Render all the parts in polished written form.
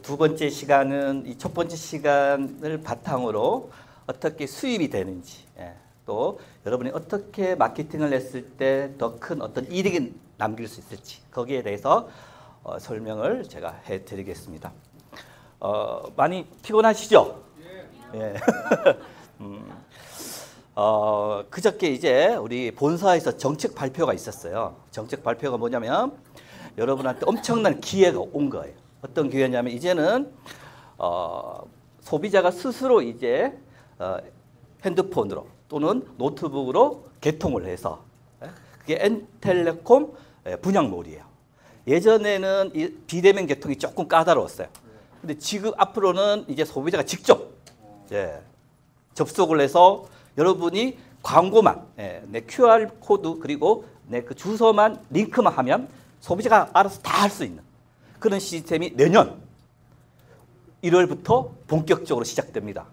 두 번째 시간은 이 첫 번째 시간을 바탕으로 어떻게 수입이 되는지, 또 여러분이 어떻게 마케팅을 했을 때 더 큰 어떤 이익을 남길 수 있을지 거기에 대해서 설명을 제가 해드리겠습니다. 많이 피곤하시죠? 예. 그저께 이제 우리 본사에서 정책 발표가 있었어요. 정책 발표가 뭐냐면 여러분한테 엄청난 기회가 온 거예요. 어떤 기회냐면 이제는 소비자가 스스로 이제 핸드폰으로 또는 노트북으로 개통을 해서, 그게 N텔레콤 분양몰이에요. 예전에는 이 비대면 개통이 조금 까다로웠어요. 근데 지금 앞으로는 이제 소비자가 직접 접속을 해서 여러분이 광고만, 내 QR 코드 그리고 내 그 주소만 링크만 하면 소비자가 알아서 다 할 수 있는 그런 시스템이 내년 1월부터 본격적으로 시작됩니다.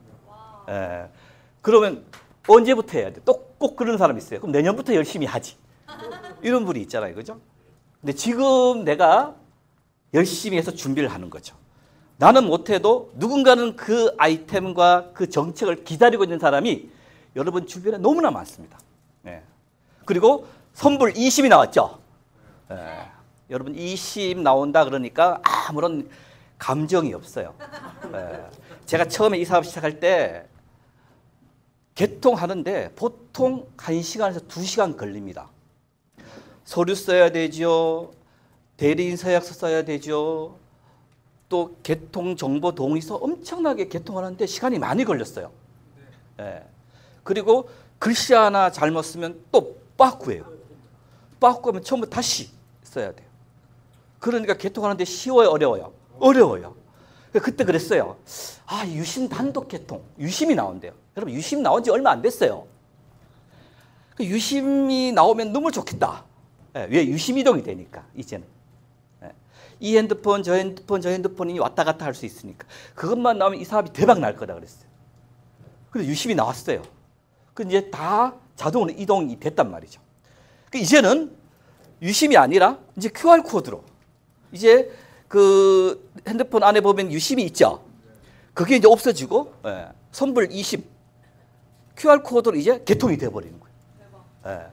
그러면 언제부터 해야 돼? 또 꼭 그런 사람이 있어요. 그럼 내년부터 열심히 하지. 이런 분이 있잖아요. 그죠? 근데 지금 내가 열심히 해서 준비를 하는 거죠. 나는 못해도 누군가는 그 아이템과 그 정책을 기다리고 있는 사람이 여러분 주변에 너무나 많습니다. 그리고 선불 20이 나왔죠. 여러분 20 나온다 그러니까 아무런 감정이 없어요. 제가 처음에 이 사업 시작할 때 개통하는데 보통 1시간에서 2시간 걸립니다. 서류 써야 되죠. 대리인 서약서 써야 되죠. 또 개통정보 동의서 엄청나게 개통하는데 시간이 많이 걸렸어요. 그리고 글씨 하나 잘못 쓰면 또 빠꾸예요. 빠꾸하면 처음부터 다시 써야 돼요. 그러니까 개통하는데 쉬워요, 어려워요? 어려워요. 그때 그랬어요. 유심 단독 개통, 유심이 나온대요. 여러분 유심 나온 지 얼마 안 됐어요. 유심이 나오면 너무 좋겠다. 왜? 유심 이동이 되니까 이제는. 이 핸드폰, 저 핸드폰, 저 핸드폰이 왔다 갔다 할 수 있으니까. 그것만 나오면 이 사업이 대박 날 거다 그랬어요. 근데 유심이 나왔어요. 그 이제 다 자동으로 이동이 됐단 말이죠. 이제는 유심이 아니라 이제 QR 코드로 이제 그 핸드폰 안에 보면 유심이 있죠. 그게 이제 없어지고 선불 20 QR 코드로 이제 개통이 돼 버리는 거예요.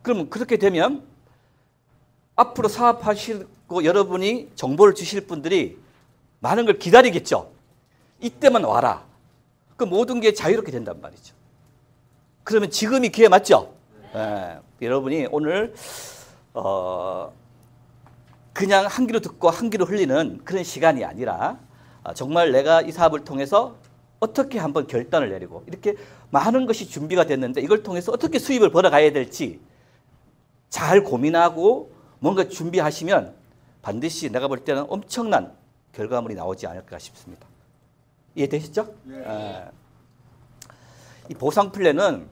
그러면 그렇게 되면 앞으로 사업하시고 여러분이 정보를 주실 분들이 많은 걸 기다리겠죠. 이때만 와라. 그 모든 게 자유롭게 된단 말이죠. 그러면 지금이 기회 맞죠? 여러분이 오늘 그냥 한 귀로 듣고 한 귀로 흘리는 그런 시간이 아니라 정말 내가 이 사업을 통해서 어떻게 한번 결단을 내리고 이렇게 많은 것이 준비가 됐는데 이걸 통해서 어떻게 수입을 벌어가야 될지 잘 고민하고 뭔가 준비하시면 반드시 내가 볼 때는 엄청난 결과물이 나오지 않을까 싶습니다. 이해되시죠? 이 보상 플랜은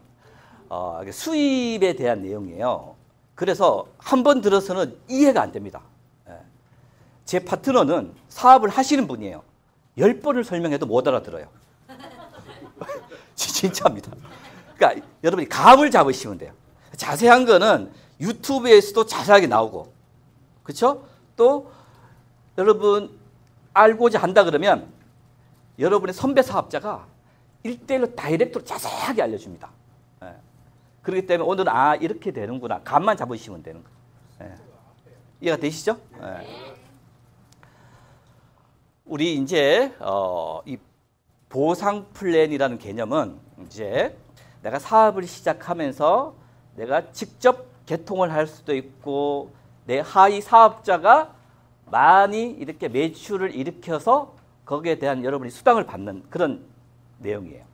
수입에 대한 내용이에요. 그래서 한 번 들어서는 이해가 안 됩니다. 제 파트너는 사업을 하시는 분이에요. 10번을 설명해도 못 알아들어요. 진짜입니다. 그러니까 여러분이 감을 잡으시면 돼요. 자세한 거는 유튜브에서도 자세하게 나오고, 그렇죠? 또 여러분 알고자 한다 그러면 여러분의 선배 사업자가 1대1로 다이렉트로 자세하게 알려줍니다. 그렇기 때문에 오늘은 이렇게 되는구나. 감만 잡으시면 되는 거예요. 이해가 되시죠? 우리 이제 이 보상 플랜이라는 개념은 이제 내가 사업을 시작하면서 내가 직접 개통을 할 수도 있고 내 하위 사업자가 많이 이렇게 매출을 일으켜서 거기에 대한 여러분이 수당을 받는 그런 내용이에요.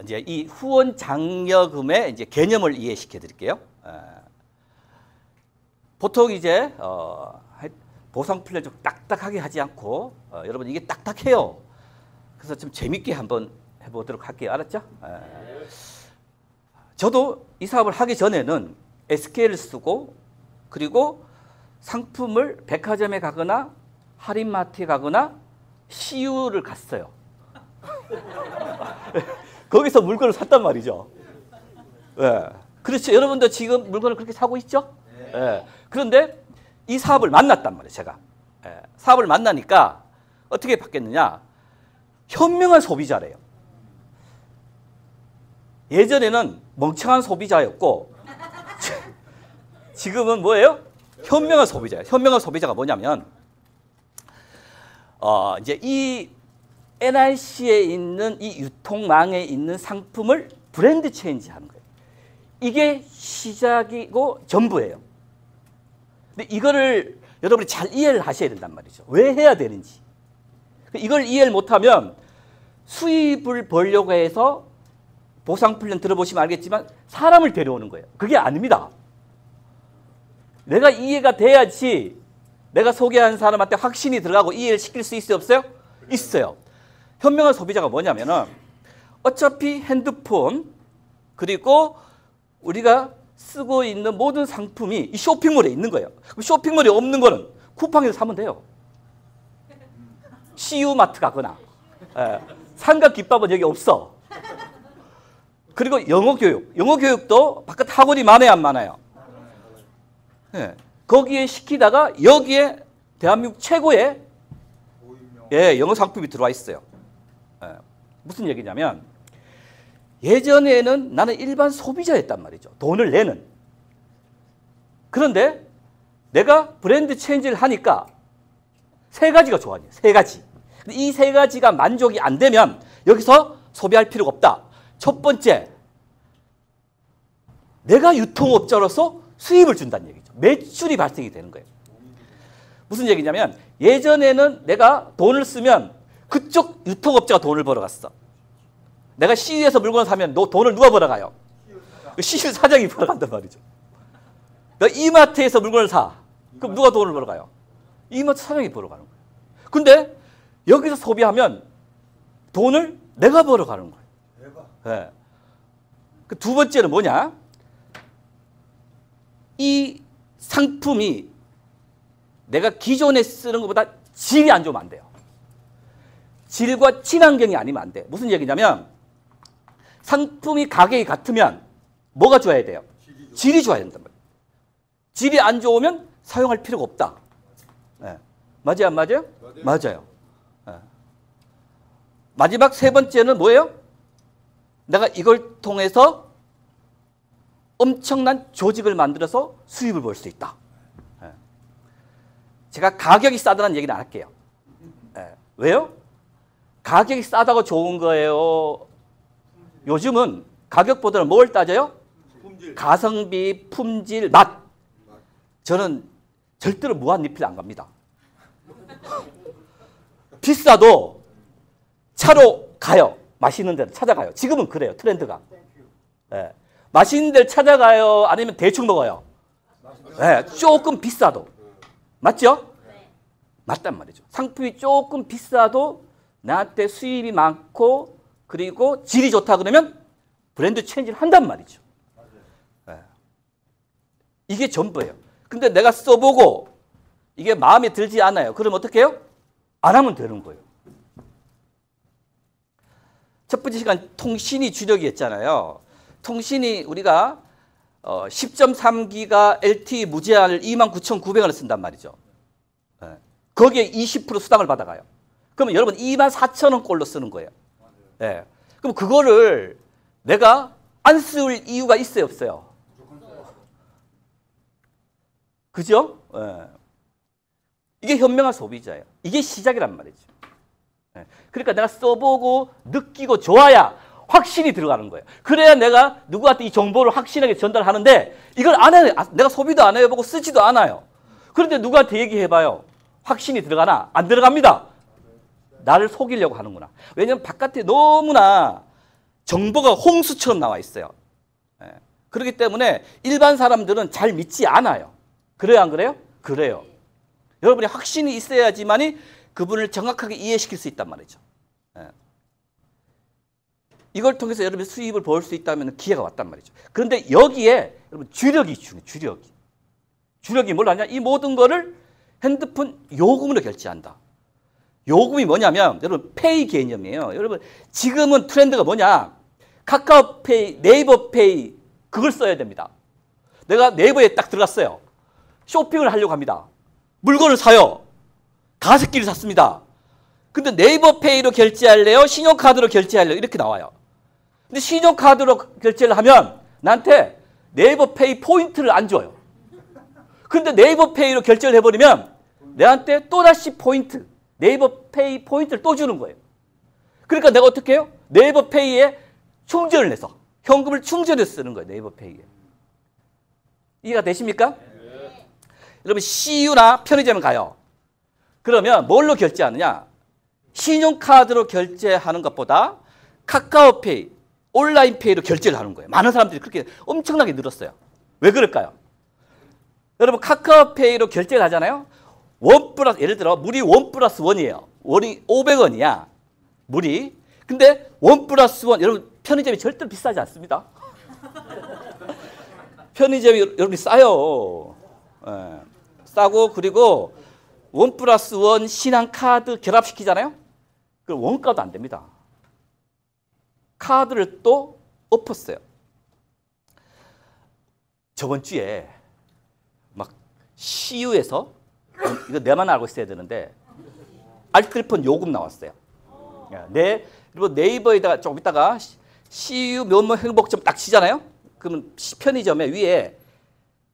이제 이 후원 장려금의 이제 개념을 이해시켜 드릴게요. 보통 이제 보상 플랜 좀 딱딱하게 하지 않고 여러분 이게 딱딱해요. 그래서 좀 재밌게 한번 해보도록 할게요. 알았죠? 저도 이 사업을 하기 전에는 SK를 쓰고 그리고 상품을 백화점에 가거나 할인마트에 가거나 CU를 갔어요. 거기서 물건을 샀단 말이죠. 그렇죠. 여러분도 지금 물건을 그렇게 사고 있죠? 그런데 이 사업을 만났단 말이에요, 제가. 사업을 만나니까 어떻게 바뀌었느냐. 현명한 소비자래요. 예전에는 멍청한 소비자였고 지금은 뭐예요? 현명한 소비자예요. 현명한 소비자가 뭐냐면 이제 이 NRC에 있는 이 유통망에 있는 상품을 브랜드 체인지하는 거예요. 이게 시작이고 전부예요. 근데 이거를 여러분이 잘 이해를 하셔야 된단 말이죠. 왜 해야 되는지. 이걸 이해를 못하면 수입을 벌려고 해서 보상훈련 들어보시면 알겠지만 사람을 데려오는 거예요. 그게 아닙니다. 내가 이해가 돼야지 내가 소개한 사람한테 확신이 들어가고 이해를 시킬 수 있어요? 없어요? 있어요. 현명한 소비자가 뭐냐면은 어차피 핸드폰 그리고 우리가 쓰고 있는 모든 상품이 이 쇼핑몰에 있는 거예요. 그럼 쇼핑몰에 없는 거는 쿠팡에서 사면 돼요. CU 마트 가거나. 삼각 김밥은 여기 없어. 그리고 영어 교육. 영어 교육도 바깥 학원이 많아요, 안 많아요? 거기에 시키다가 여기에 대한민국 최고의 영어 상품이 들어와 있어요. 무슨 얘기냐면 예전에는 나는 일반 소비자였단 말이죠. 돈을 내는. 그런데 내가 브랜드 체인지를 하니까 세 가지가 좋아요. 세 가지. 이 세 가지가 만족이 안 되면 여기서 소비할 필요가 없다. 첫 번째, 내가 유통업자로서 수입을 준다는 얘기죠. 매출이 발생이 되는 거예요. 무슨 얘기냐면 예전에는 내가 돈을 쓰면 그쪽 유통업자가 돈을 벌어갔어. 내가 CU에서 물건을 사면 돈을 누가 벌어가요? CU 사장이 벌어간단 말이죠. 내가 이마트에서 물건을 사. 그럼 누가 돈을 벌어가요? 이마트 사장이 벌어가는 거예요. 근데 여기서 소비하면 돈을 내가 벌어가는 거예요. 그 두 번째는 뭐냐? 이 상품이 내가 기존에 쓰는 것보다 질이 안 좋으면 안 돼요. 질과 친환경이 아니면 안 돼. 무슨 얘기냐면 상품이 가격이 같으면 뭐가 좋아야 돼요? 질이 좋아야 된단 말이에요. 질이 안 좋으면 사용할 필요가 없다. 맞아요, 안 맞아요? 맞아요. 마지막 세 번째는 뭐예요? 내가 이걸 통해서 엄청난 조직을 만들어서 수입을 벌 수 있다. 제가 가격이 싸다는 얘기는 안 할게요. 왜요? 가격이 싸다고 좋은 거예요? 요즘은 가격보다는 뭘 따져요? 품질. 가성비, 품질, 맛. 저는 절대로 무한리필 안 갑니다. 비싸도 차로 가요. 맛있는 데를 찾아가요. 지금은 그래요. 트렌드가. 맛있는 데를 찾아가요? 아니면 대충 먹어요? 조금 비싸도. 맞죠? 맞단 말이죠. 상품이 조금 비싸도 나한테 수입이 많고 그리고 질이 좋다 그러면 브랜드 체인지를 한단 말이죠. 이게 전부예요. 근데 내가 써보고 이게 마음에 들지 않아요. 그럼 어떻게 해요? 안 하면 되는 거예요. 첫 번째 시간 통신이 주력이었잖아요. 통신이 우리가 10.3기가 LTE 무제한을 29,900원을 쓴단 말이죠. 거기에 20% 수당을 받아가요. 그러면 여러분 24,000원 꼴로 쓰는 거예요. 그럼 그거를 내가 안 쓸 이유가 있어요, 없어요? 그죠? 이게 현명한 소비자예요. 이게 시작이란 말이죠. 그러니까 내가 써보고 느끼고 좋아야 확신이 들어가는 거예요. 그래야 내가 누구한테 이 정보를 확신하게 전달하는데 이걸 안 해요. 내가 소비도 안 해보고 쓰지도 않아요. 그런데 누구한테 얘기해봐요. 확신이 들어가나? 안 들어갑니다. 나를 속이려고 하는구나. 왜냐하면 바깥에 너무나 정보가 홍수처럼 나와 있어요. 그렇기 때문에 일반 사람들은 잘 믿지 않아요. 그래요, 안 그래요? 그래요. 여러분이 확신이 있어야지만이 그분을 정확하게 이해시킬 수 있단 말이죠. 이걸 통해서 여러분이 수입을 벌 수 있다면 기회가 왔단 말이죠. 그런데 여기에 여러분 주력이 중요해요. 주력이. 주력이 뭘 하냐? 이 모든 거를 핸드폰 요금으로 결제한다. 요금이 뭐냐면 여러분 페이 개념이에요. 여러분 지금은 트렌드가 뭐냐? 카카오페이, 네이버페이 그걸 써야 됩니다. 내가 네이버에 딱 들어갔어요. 쇼핑을 하려고 합니다. 물건을 사요. 가습기를 샀습니다. 근데 네이버페이로 결제할래요? 신용카드로 결제할래요? 이렇게 나와요. 근데 신용카드로 결제를 하면 나한테 네이버페이 포인트를 안 줘요. 근데 네이버페이로 결제를 해버리면 내한테 또다시 포인트, 네이버페이 포인트를 또 주는 거예요. 그러니까 내가 어떻게 해요? 네이버페이에 충전을 해서 현금을 충전해서 쓰는 거예요. 네이버페이에. 이해가 되십니까? 네. 여러분 CU나 편의점에 가요. 그러면 뭘로 결제하느냐? 신용카드로 결제하는 것보다 카카오페이, 온라인페이로 결제를 하는 거예요. 많은 사람들이 그렇게 엄청나게 늘었어요. 왜 그럴까요? 여러분 카카오페이로 결제를 하잖아요. 예를 들어 물이 1+1이에요. 월이 500원이야. 물이. 근데 1+1, 여러분 편의점이 절대로 비싸지 않습니다. 편의점이 여러분이 싸요. 예. 싸고 그리고 1+1 신한카드 결합시키잖아요. 그럼 원가도 안 됩니다. 카드를 또 엎었어요. 저번 주에 막 CU에서 이거 내만 알고 있어야 되는데 알뜰폰 요금 나왔어요. 여러분 네이버에다가 조금 있다가 CU 면모 행복점 딱 치잖아요. 그러면 편의점에 위에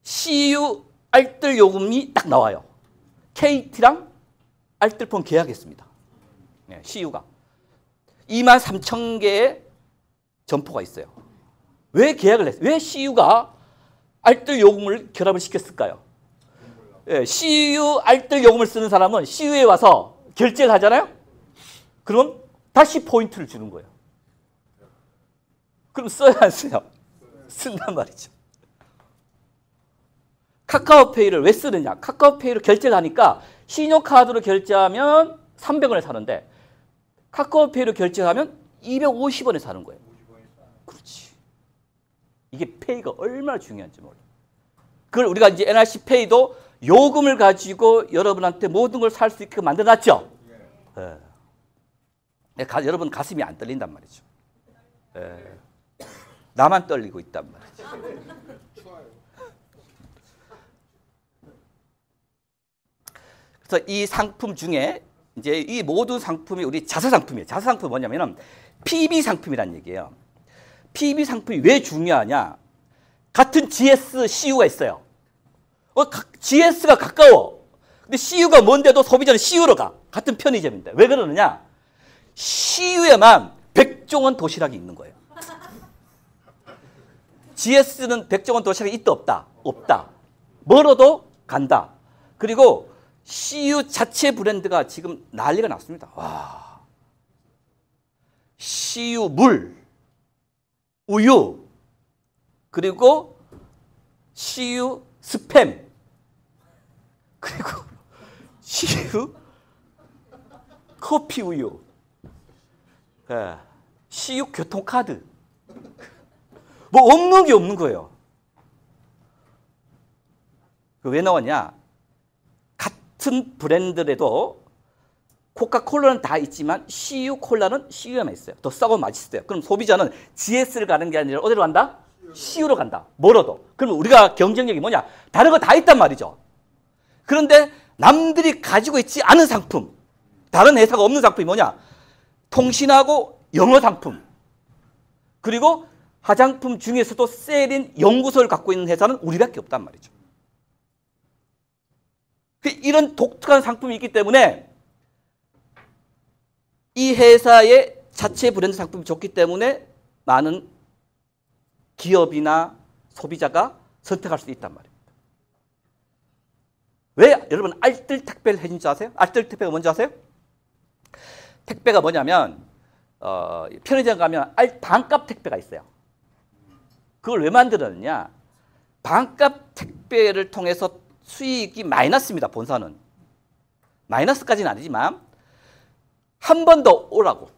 CU 알뜰 요금이 딱 나와요. KT랑 알뜰폰 계약했습니다. CU가 23,000개의 점포가 있어요. 왜 계약을 했어요? 왜 CU가 알뜰 요금을 결합을 시켰을까요? CU 알뜰 요금을 쓰는 사람은 CU에 와서 결제를 하잖아요. 그럼 다시 포인트를 주는 거예요. 그럼 써야 안 써요? 쓴단 말이죠. 카카오페이를 왜 쓰느냐? 카카오페이로 결제를 하니까 신용카드로 결제하면 300원에 사는데 카카오페이로 결제하면 250원에 사는 거예요. 그렇지. 이게 페이가 얼마나 중요한지 몰라요. 그걸 우리가 이제 NRC 페이도 요금을 가지고 여러분한테 모든 걸 살 수 있게 만들어놨죠. 여러분 가슴이 안 떨린단 말이죠. 나만 떨리고 있단 말이죠. 그래서 이 상품 중에 이제 이 모든 상품이 우리 자사 상품이에요. 자사 상품은 뭐냐면은 PB 상품이란 얘기예요. PB 상품이 왜 중요하냐? 같은 GS, CU가 있어요. GS가 가까워. 근데 CU가 먼데도 소비자는 CU로 가. 같은 편의점인데. 왜 그러느냐? CU에만 백종원 도시락이 있는 거예요. GS는 백종원 도시락이 있다 없다? 없다. 멀어도 간다. 그리고 CU 자체 브랜드가 지금 난리가 났습니다. 와. CU 물, 우유, 그리고 CU 스팸, 그리고 CU 커피 우유, CU 교통카드. 뭐 없는 게 없는 거예요. 왜 나왔냐? 같은 브랜드라도 코카콜라는 다 있지만 CU 콜라는 CU에만 있어요. 더 싸고 맛있어요. 그럼 소비자는 GS를 가는 게 아니라 어디로 간다? CU로 간다. 멀어도. 그럼 우리가 경쟁력이 뭐냐? 다른 거 다 있단 말이죠. 그런데 남들이 가지고 있지 않은 상품, 다른 회사가 없는 상품이 뭐냐? 통신하고 영어 상품, 그리고 화장품 중에서도 셀인 연구소를 갖고 있는 회사는 우리밖에 없단 말이죠. 이런 독특한 상품이 있기 때문에 이 회사의 자체 브랜드 상품이 좋기 때문에 많은 기업이나 소비자가 선택할 수 있단 말입니다. 왜 여러분 알뜰 택배를 해준 줄 아세요? 알뜰 택배가 뭔지 아세요? 택배가 뭐냐면 편의점 가면 반값 택배가 있어요. 그걸 왜 만들었느냐? 반값 택배를 통해서 수익이 마이너스입니다. 본사는. 마이너스까지는 아니지만 한 번 더 오라고.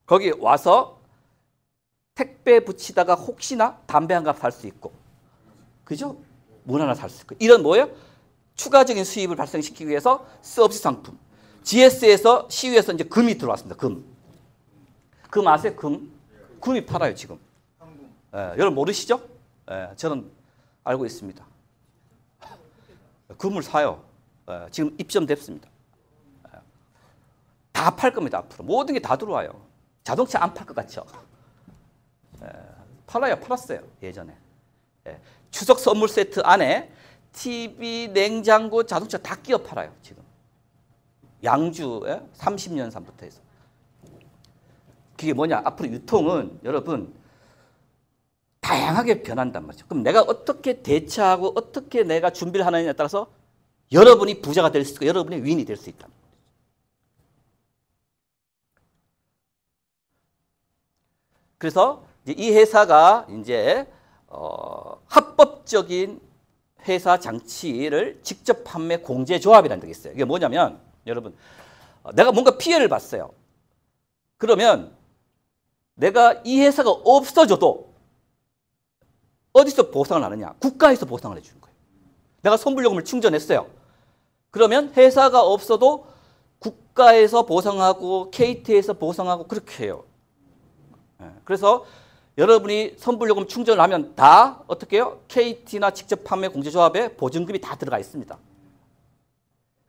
거기 와서 택배 붙이다가 혹시나 담배 한 갑 살 수 있고, 그죠? 물 하나 살 수 있고. 이런 뭐예요? 추가적인 수입을 발생시키기 위해서 서비스 상품. GS에서 CU에서 이제 금이 들어왔습니다. 금. 금 아세요? 금. 금이 팔아요 지금. 여러분 모르시죠? 저는 알고 있습니다. 건물 사요. 지금 입점됐습니다. 다 팔 겁니다. 앞으로 모든 게 다 들어와요. 자동차 안 팔 것 같죠? 팔아요. 팔았어요. 예전에. 추석 선물 세트 안에 TV, 냉장고, 자동차 다 끼워 팔아요. 지금. 양주 30년산부터 해서. 그게 뭐냐? 앞으로 유통은 여러분 다양하게 변한단 말이죠. 그럼 내가 어떻게 대처하고 어떻게 내가 준비를 하느냐에 따라서 여러분이 부자가 될 수 있고 여러분이 위인이 될 수 있다. 그래서 이 회사가 이제 합법적인 회사 장치를 직접 판매 공제 조합이라는 게 있어요. 이게 뭐냐면 여러분 내가 뭔가 피해를 봤어요. 그러면 내가 이 회사가 없어져도 어디서 보상을 하느냐? 국가에서 보상을 해주는 거예요. 내가 선불요금을 충전했어요. 그러면 회사가 없어도 국가에서 보상하고 KT에서 보상하고 그렇게 해요. 그래서 여러분이 선불요금 충전을 하면 다 어떻게 해요? KT나 직접 판매 공제조합에 보증금이 다 들어가 있습니다.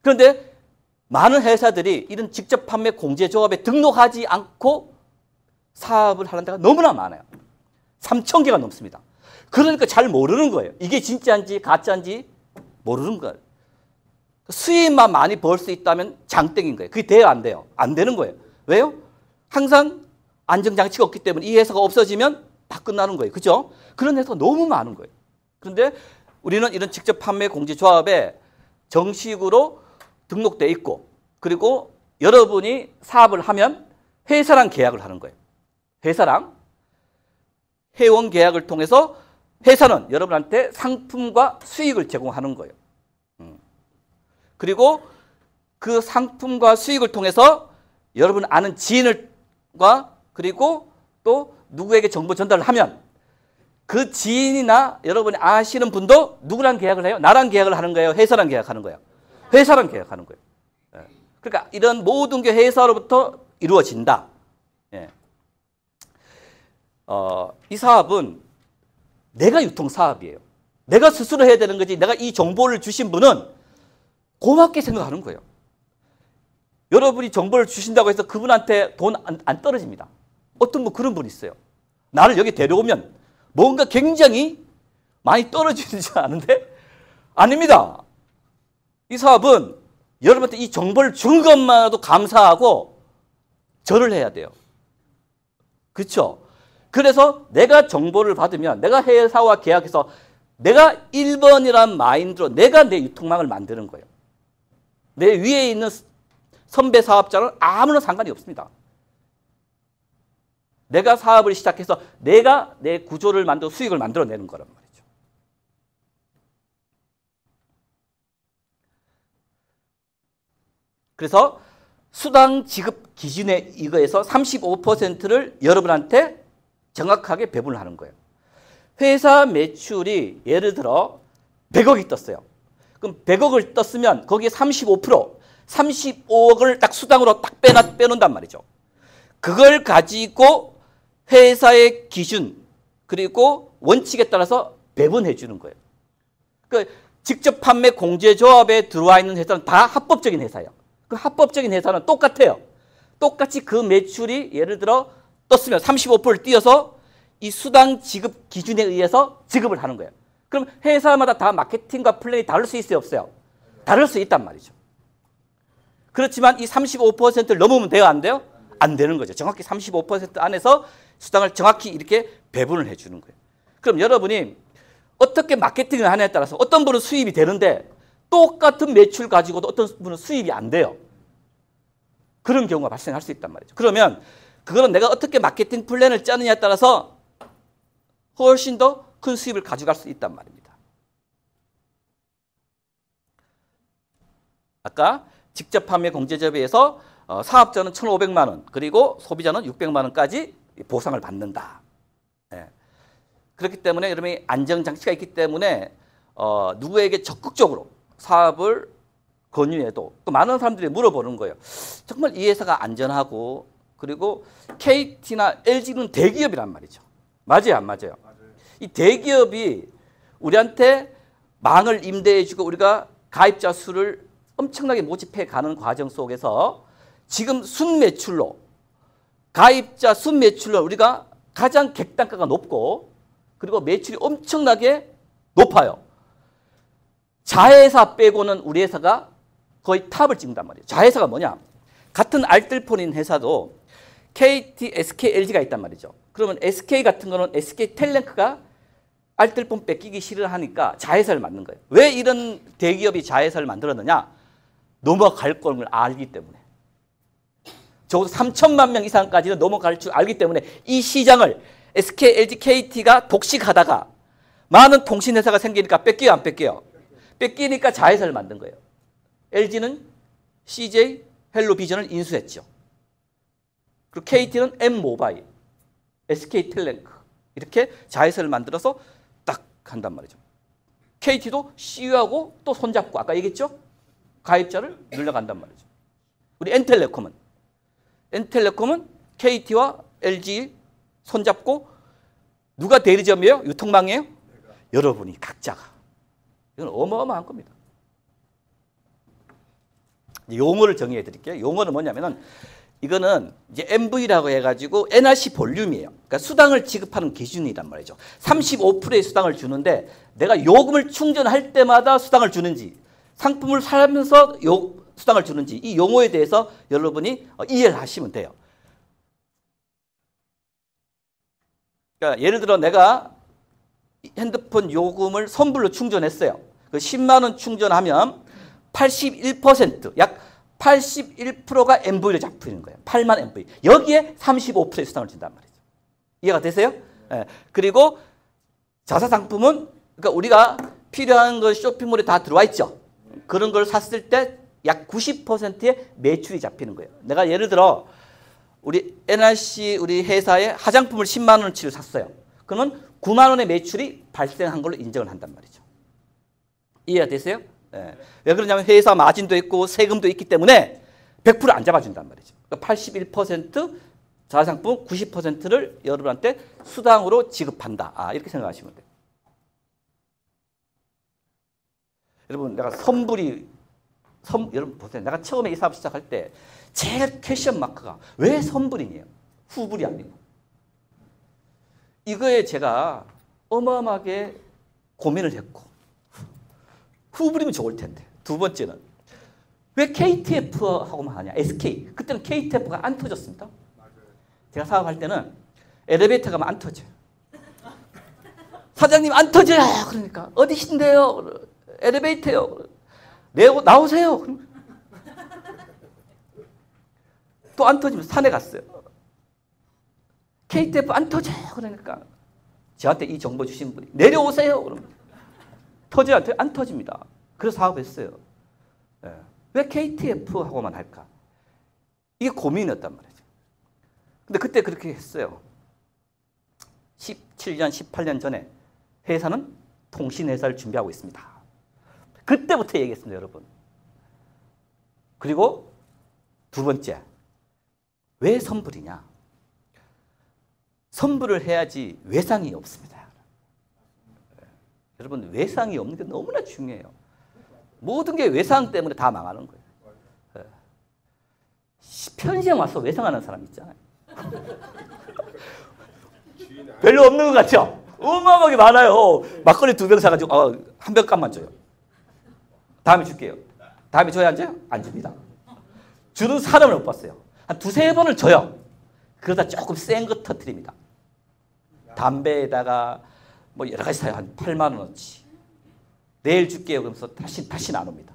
그런데 많은 회사들이 이런 직접 판매 공제조합에 등록하지 않고 사업을 하는 데가 너무나 많아요. 3,000개가 넘습니다. 그러니까 잘 모르는 거예요. 이게 진짜인지 가짜인지 모르는 거예요. 수입만 많이 벌 수 있다면 장땡인 거예요. 그게 돼요, 안 돼요? 안 되는 거예요. 왜요? 항상 안정장치가 없기 때문에 이 회사가 없어지면 다 끝나는 거예요. 그죠? 그런 회사가 너무 많은 거예요. 그런데 우리는 이런 직접 판매 공제조합에 정식으로 등록돼 있고 그리고 여러분이 사업을 하면 회사랑 계약을 하는 거예요. 회사랑 회원 계약을 통해서 회사는 여러분한테 상품과 수익을 제공하는 거예요. 그리고 그 상품과 수익을 통해서 여러분 아는 지인과 그리고 또 누구에게 정보 전달을 하면 그 지인이나 여러분이 아시는 분도 누구랑 계약을 해요? 나랑 계약을 하는 거예요? 회사랑 계약하는 거예요? 회사랑 계약하는 거예요. 그러니까 이런 모든 게 회사로부터 이루어진다. 이 사업은 내가 유통 사업이에요. 내가 스스로 해야 되는 거지. 내가 이 정보를 주신 분은 고맙게 생각하는 거예요. 여러분이 정보를 주신다고 해서 그분한테 돈 안 떨어집니다. 어떤 분 그런 분이 있어요. 나를 여기 데려오면 뭔가 굉장히 많이 떨어지는 줄 아는데 아닙니다. 이 사업은 여러분한테 이 정보를 준 것만으로도 감사하고 절을 해야 돼요. 그렇죠? 그래서 내가 정보를 받으면 내가 회사와 계약해서 내가 1번이란 마인드로 내가 내 유통망을 만드는 거예요. 내 위에 있는 선배 사업자는 아무런 상관이 없습니다. 내가 사업을 시작해서 내가 내 구조를 만들고 수익을 만들어내는 거란 말이죠. 그래서 수당 지급 기준에 이거에서 35%를 여러분한테 정확하게 배분을 하는 거예요. 회사 매출이 예를 들어 100억이 떴어요. 그럼 100억을 떴으면 거기에 35%, 35억을 딱 수당으로 딱 빼놓는단 말이죠. 그걸 가지고 회사의 기준 그리고 원칙에 따라서 배분해 주는 거예요. 그 직접 판매 공제조합에 들어와 있는 회사는 다 합법적인 회사예요. 그 합법적인 회사는 똑같아요. 똑같이 그 매출이 예를 들어 떴으면 35%를 띄어서 이 수당 지급 기준에 의해서 지급을 하는 거예요. 그럼 회사마다 다 마케팅과 플랜이 다를 수 있어요, 없어요? 다를 수 있단 말이죠. 그렇지만 이 35%를 넘으면 돼요, 안 돼요? 안 되는 거죠. 정확히 35% 안에서 수당을 정확히 이렇게 배분을 해주는 거예요. 그럼 여러분이 어떻게 마케팅을 하냐에 따라서 어떤 분은 수입이 되는데 똑같은 매출 가지고도 어떤 분은 수입이 안 돼요. 그런 경우가 발생할 수 있단 말이죠. 그러면 그거는 내가 어떻게 마케팅 플랜을 짜느냐에 따라서 훨씬 더 큰 수입을 가져갈 수 있단 말입니다. 아까 직접 판매 공제조합에서 사업자는 1,500만 원 그리고 소비자는 600만 원까지 보상을 받는다. 그렇기 때문에 여러분이 안정장치가 있기 때문에 누구에게 적극적으로 사업을 권유해도 또 많은 사람들이 물어보는 거예요. 정말 이 회사가 안전하고 그리고 KT나 LG는 대기업이란 말이죠. 맞아요, 안 맞아요? 이 대기업이 우리한테 망을 임대해주고 우리가 가입자 수를 엄청나게 모집해 가는 과정 속에서 지금 순매출로 가입자 순매출로 우리가 가장 객단가가 높고 그리고 매출이 엄청나게 높아요. 자회사 빼고는 우리 회사가 거의 탑을 찍는단 말이에요. 자회사가 뭐냐? 같은 알뜰폰인 회사도 KT, SK, LG가 있단 말이죠. 그러면 SK 같은 거는 SK텔레콤가 알뜰폰 뺏기기 싫어하니까 자회사를 만든 거예요. 왜 이런 대기업이 자회사를 만들었느냐? 넘어갈 걸 알기 때문에. 적어도 3천만 명 이상까지는 넘어갈 줄 알기 때문에 이 시장을 SK, LG, KT가 독식하다가 많은 통신회사가 생기니까 뺏겨요, 안 뺏겨요? 뺏기니까 자회사를 만든 거예요. LG는 CJ, 헬로비전을 인수했죠. 그리고 KT는 M모바일, SK텔레콤 이렇게 자회사를 만들어서 딱 한단 말이죠. KT도 CU하고 또 손잡고 아까 얘기했죠? 가입자를 늘려간단 말이죠. 우리 N텔레콤은 KT와 LG 손잡고 누가 대리점이에요? 유통망이에요? 여러분이 각자가. 이건 어마어마한 겁니다. 용어를 정의해 드릴게요. 용어는 뭐냐면은 이거는 이제 MV라고 해가지고 NRC 볼륨이에요. 그러니까 수당을 지급하는 기준이란 말이죠. 35%의 수당을 주는데 내가 요금을 충전할 때마다 수당을 주는지 상품을 사면서 수당을 주는지 이 용어에 대해서 여러분이 이해를 하시면 돼요. 그러니까 예를 들어 내가 핸드폰 요금을 선불로 충전했어요. 그 10만 원 충전하면 81%, 약 81%가 MV로 잡히는 거예요. 8만 MV. 여기에 35%의 수당을 준단 말이죠. 이해가 되세요? 네. 그리고 자사상품은 그러니까 우리가 필요한 거 쇼핑몰에 다 들어와 있죠. 그런 걸 샀을 때 약 90%의 매출이 잡히는 거예요. 내가 예를 들어 우리 NRC 우리 회사에 화장품을 10만 원어치를 샀어요. 그러면 9만 원의 매출이 발생한 걸로 인정을 한단 말이죠. 이해가 되세요? 네. 왜 그러냐면 회사 마진도 있고 세금도 있기 때문에 100% 안 잡아준단 말이죠. 그러니까 81% 자사상품 90%를 여러분한테 수당으로 지급한다. 이렇게 생각하시면 돼요. 여러분 내가 여러분 보세요. 내가 처음에 이 사업 시작할 때 제일 퀘션 마크가 왜 선불이에요? 후불이 아니고. 이거에 제가 어마어마하게 고민을 했고 후불이면 좋을 텐데. 두 번째는 왜 KTF하고만 하냐? SK. 그때는 KTF가 안 터졌습니다. 제가 사업할 때는 엘리베이터 가면 안 터져요. 사장님 안 터져요. 그러니까 어디신데요? 엘리베이터요. 나오세요. 또 안 터지면 산에 갔어요. KTF 안 터져요. 그러니까 저한테 이 정보 주신 분이 내려오세요. 그러면 터져요? 안 터집니다. 그래서 사업했어요. 네. 왜 KTF하고만 할까? 이게 고민이었단 말이죠. 근데 그때 그렇게 했어요. 17년, 18년 전에 회사는 통신회사를 준비하고 있습니다. 그때부터 얘기했습니다, 여러분. 그리고 두 번째, 왜 선불이냐? 선불을 해야지 외상이 없습니다. 여러분, 외상이 없는 게 너무나 중요해요. 모든 게 외상 때문에 다 망하는 거예요. 편의점 와서 외상하는 사람 있잖아요. 별로 없는 것 같죠? 어마어마하게 많아요. 막걸리 2병 사가지고 한 병값만 줘요. 다음에 줄게요. 다음에 줘야 안 줘요? 안 줍니다. 주는 사람을 못 봤어요. 한 2-3번을 줘요. 그러다 조금 센 거 터뜨립니다. 담배에다가 뭐 여러 가지 사요. 한 8만 원어치. 내일 줄게요. 그러면서 다시 안 옵니다.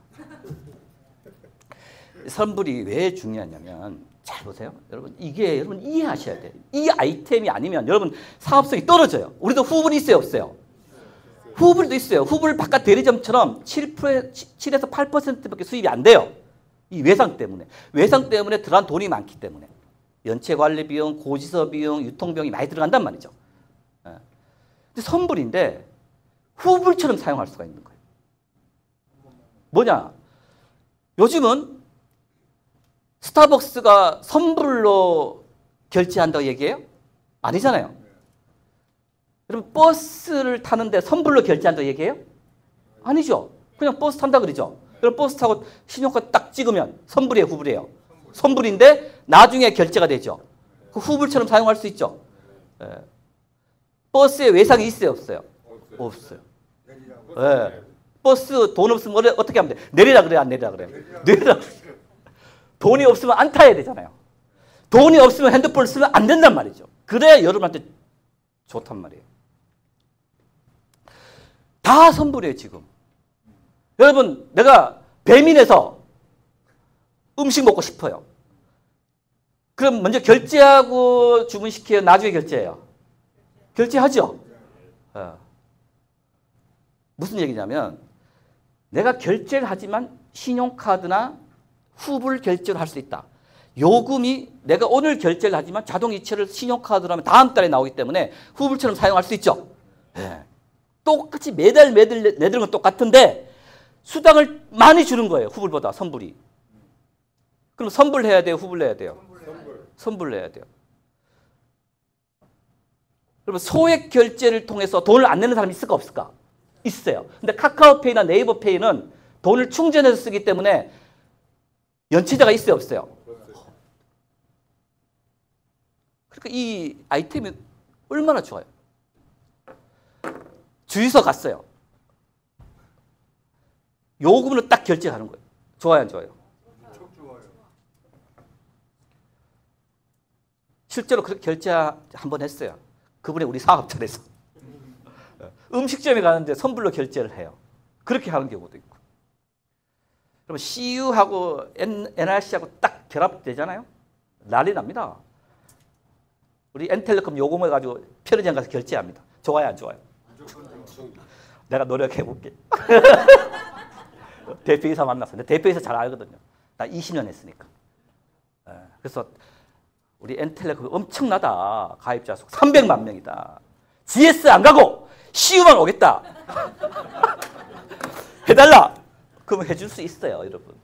선불이 왜 중요하냐면 잘 보세요. 여러분 이게 여러분 이해하셔야 돼요. 이 아이템이 아니면 여러분 사업성이 떨어져요. 우리도 후불이 있어요, 없어요? 후불도 있어요. 후불 바깥 대리점처럼 7에서 8%밖에 수입이 안 돼요. 이 외상 때문에. 외상 때문에 들어간 돈이 많기 때문에. 연체 관리 비용, 고지서 비용, 유통 비용이 많이 들어간단 말이죠. 근데 선불인데 후불처럼 사용할 수가 있는 거예요. 뭐냐? 요즘은 스타벅스가 선불로 결제한다고 얘기해요? 아니잖아요. 여러분 버스를 타는데 선불로 결제한다고 얘기해요? 아니죠. 그냥 버스 탄다 그러죠. 그럼 버스 타고 신용카드 딱 찍으면 선불이에요, 후불이에요? 선불인데 나중에 결제가 되죠. 그 후불처럼 사용할 수 있죠. 예. 버스에 외상이 있어요, 없어요? 없어요. 예. 버스 돈 없으면 어떻게 하면 돼? 내리라 그래요, 안 내리라 그래요? 내리라. 돈이 없으면 안 타야 되잖아요. 돈이 없으면 핸드폰을 쓰면 안 된단 말이죠. 그래야 여러분한테 좋단 말이에요. 다 선불이에요, 지금. 여러분, 내가 배민에서 음식 먹고 싶어요. 그럼 먼저 결제하고 주문시켜요? 나중에 결제해요? 결제하죠? 무슨 얘기냐면 내가 결제를 하지만 신용카드나 후불 결제를 할 수 있다. 요금이 내가 오늘 결제를 하지만 자동이체를 신용카드로 하면 다음 달에 나오기 때문에 후불처럼 사용할 수 있죠. 네. 똑같이 매달 내드는 건 똑같은데 수당을 많이 주는 거예요. 후불보다 선불이. 그럼 선불해야 돼요? 후불해야 돼요? 선불해야 돼요. 그러면 소액 결제를 통해서 돈을 안 내는 사람이 있을까 없을까? 있어요. 근데 카카오페이나 네이버페이는 돈을 충전해서 쓰기 때문에 연체자가 있어요, 없어요? 그러니까 이 아이템이 얼마나 좋아요. 주유소 갔어요. 요금으로 딱 결제하는 거예요. 좋아요, 안 좋아요? 실제로 그렇게 결제 한번 했어요. 그분이 우리 사업자에서. 음식점에 가는데 선불로 결제를 해요. 그렇게 하는 경우도 있고. 그러면 CU하고 NRC하고 딱 결합되잖아요. 난리 납니다. 우리 N텔레콤 요금을 가지고 편의점 가서 결제합니다. 좋아요, 안 좋아요? 내가 노력해 볼게. 대표이사 만났어. 근데 대표이사 잘 알거든요. 나 20년 했으니까. 그래서 우리 N텔레콤 엄청나다. 가입자 수 300만 명이다. GS 안 가고 CU만 오겠다. 해달라. 그러면 해줄 수 있어요, 여러분.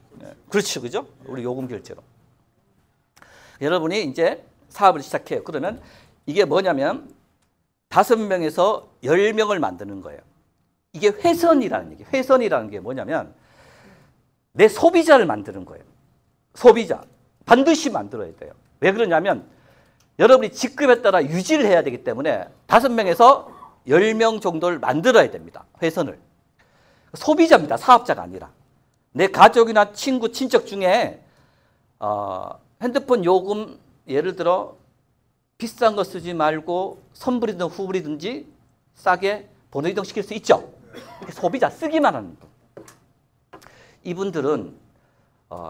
그렇죠, 그죠? 우리 요금 결제로. 여러분이 이제 사업을 시작해요. 그러면 이게 뭐냐면 5명에서 10명을 만드는 거예요. 이게 회선이라는 얘기예요. 회선이라는 게 뭐냐면 내 소비자를 만드는 거예요. 소비자. 반드시 만들어야 돼요. 왜 그러냐면 여러분이 직급에 따라 유지를 해야 되기 때문에 5명에서 10명 정도를 만들어야 됩니다. 회선을. 소비자입니다. 사업자가 아니라. 내 가족이나 친구, 친척 중에 핸드폰 요금 예를 들어 비싼 거 쓰지 말고 선불이든 후불이든지 싸게 번호 이동시킬 수 있죠. 소비자 쓰기만 하는 분. 이분들은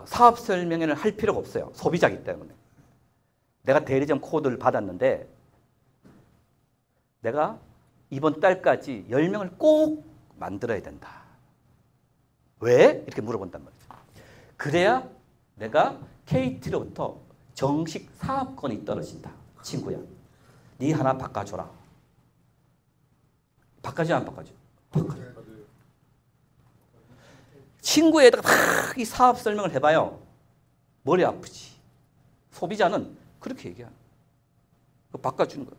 사업 설명회를 할 필요가 없어요. 소비자이기 때문에. 내가 대리점 코드를 받았는데 내가 이번 달까지 10명을 꼭 만들어야 된다. 왜? 이렇게 물어본단 말이죠. 그래야 내가 KT로부터 정식 사업권이 떨어진다. 친구야, 네 하나 바꿔줘라. 바꿔줘, 안 바꿔줘? 바꿔줘. 친구에다가 막 이 사업 설명을 해봐요. 머리 아프지. 소비자는 그렇게 얘기하는 거예요. 바꿔주는 거예요.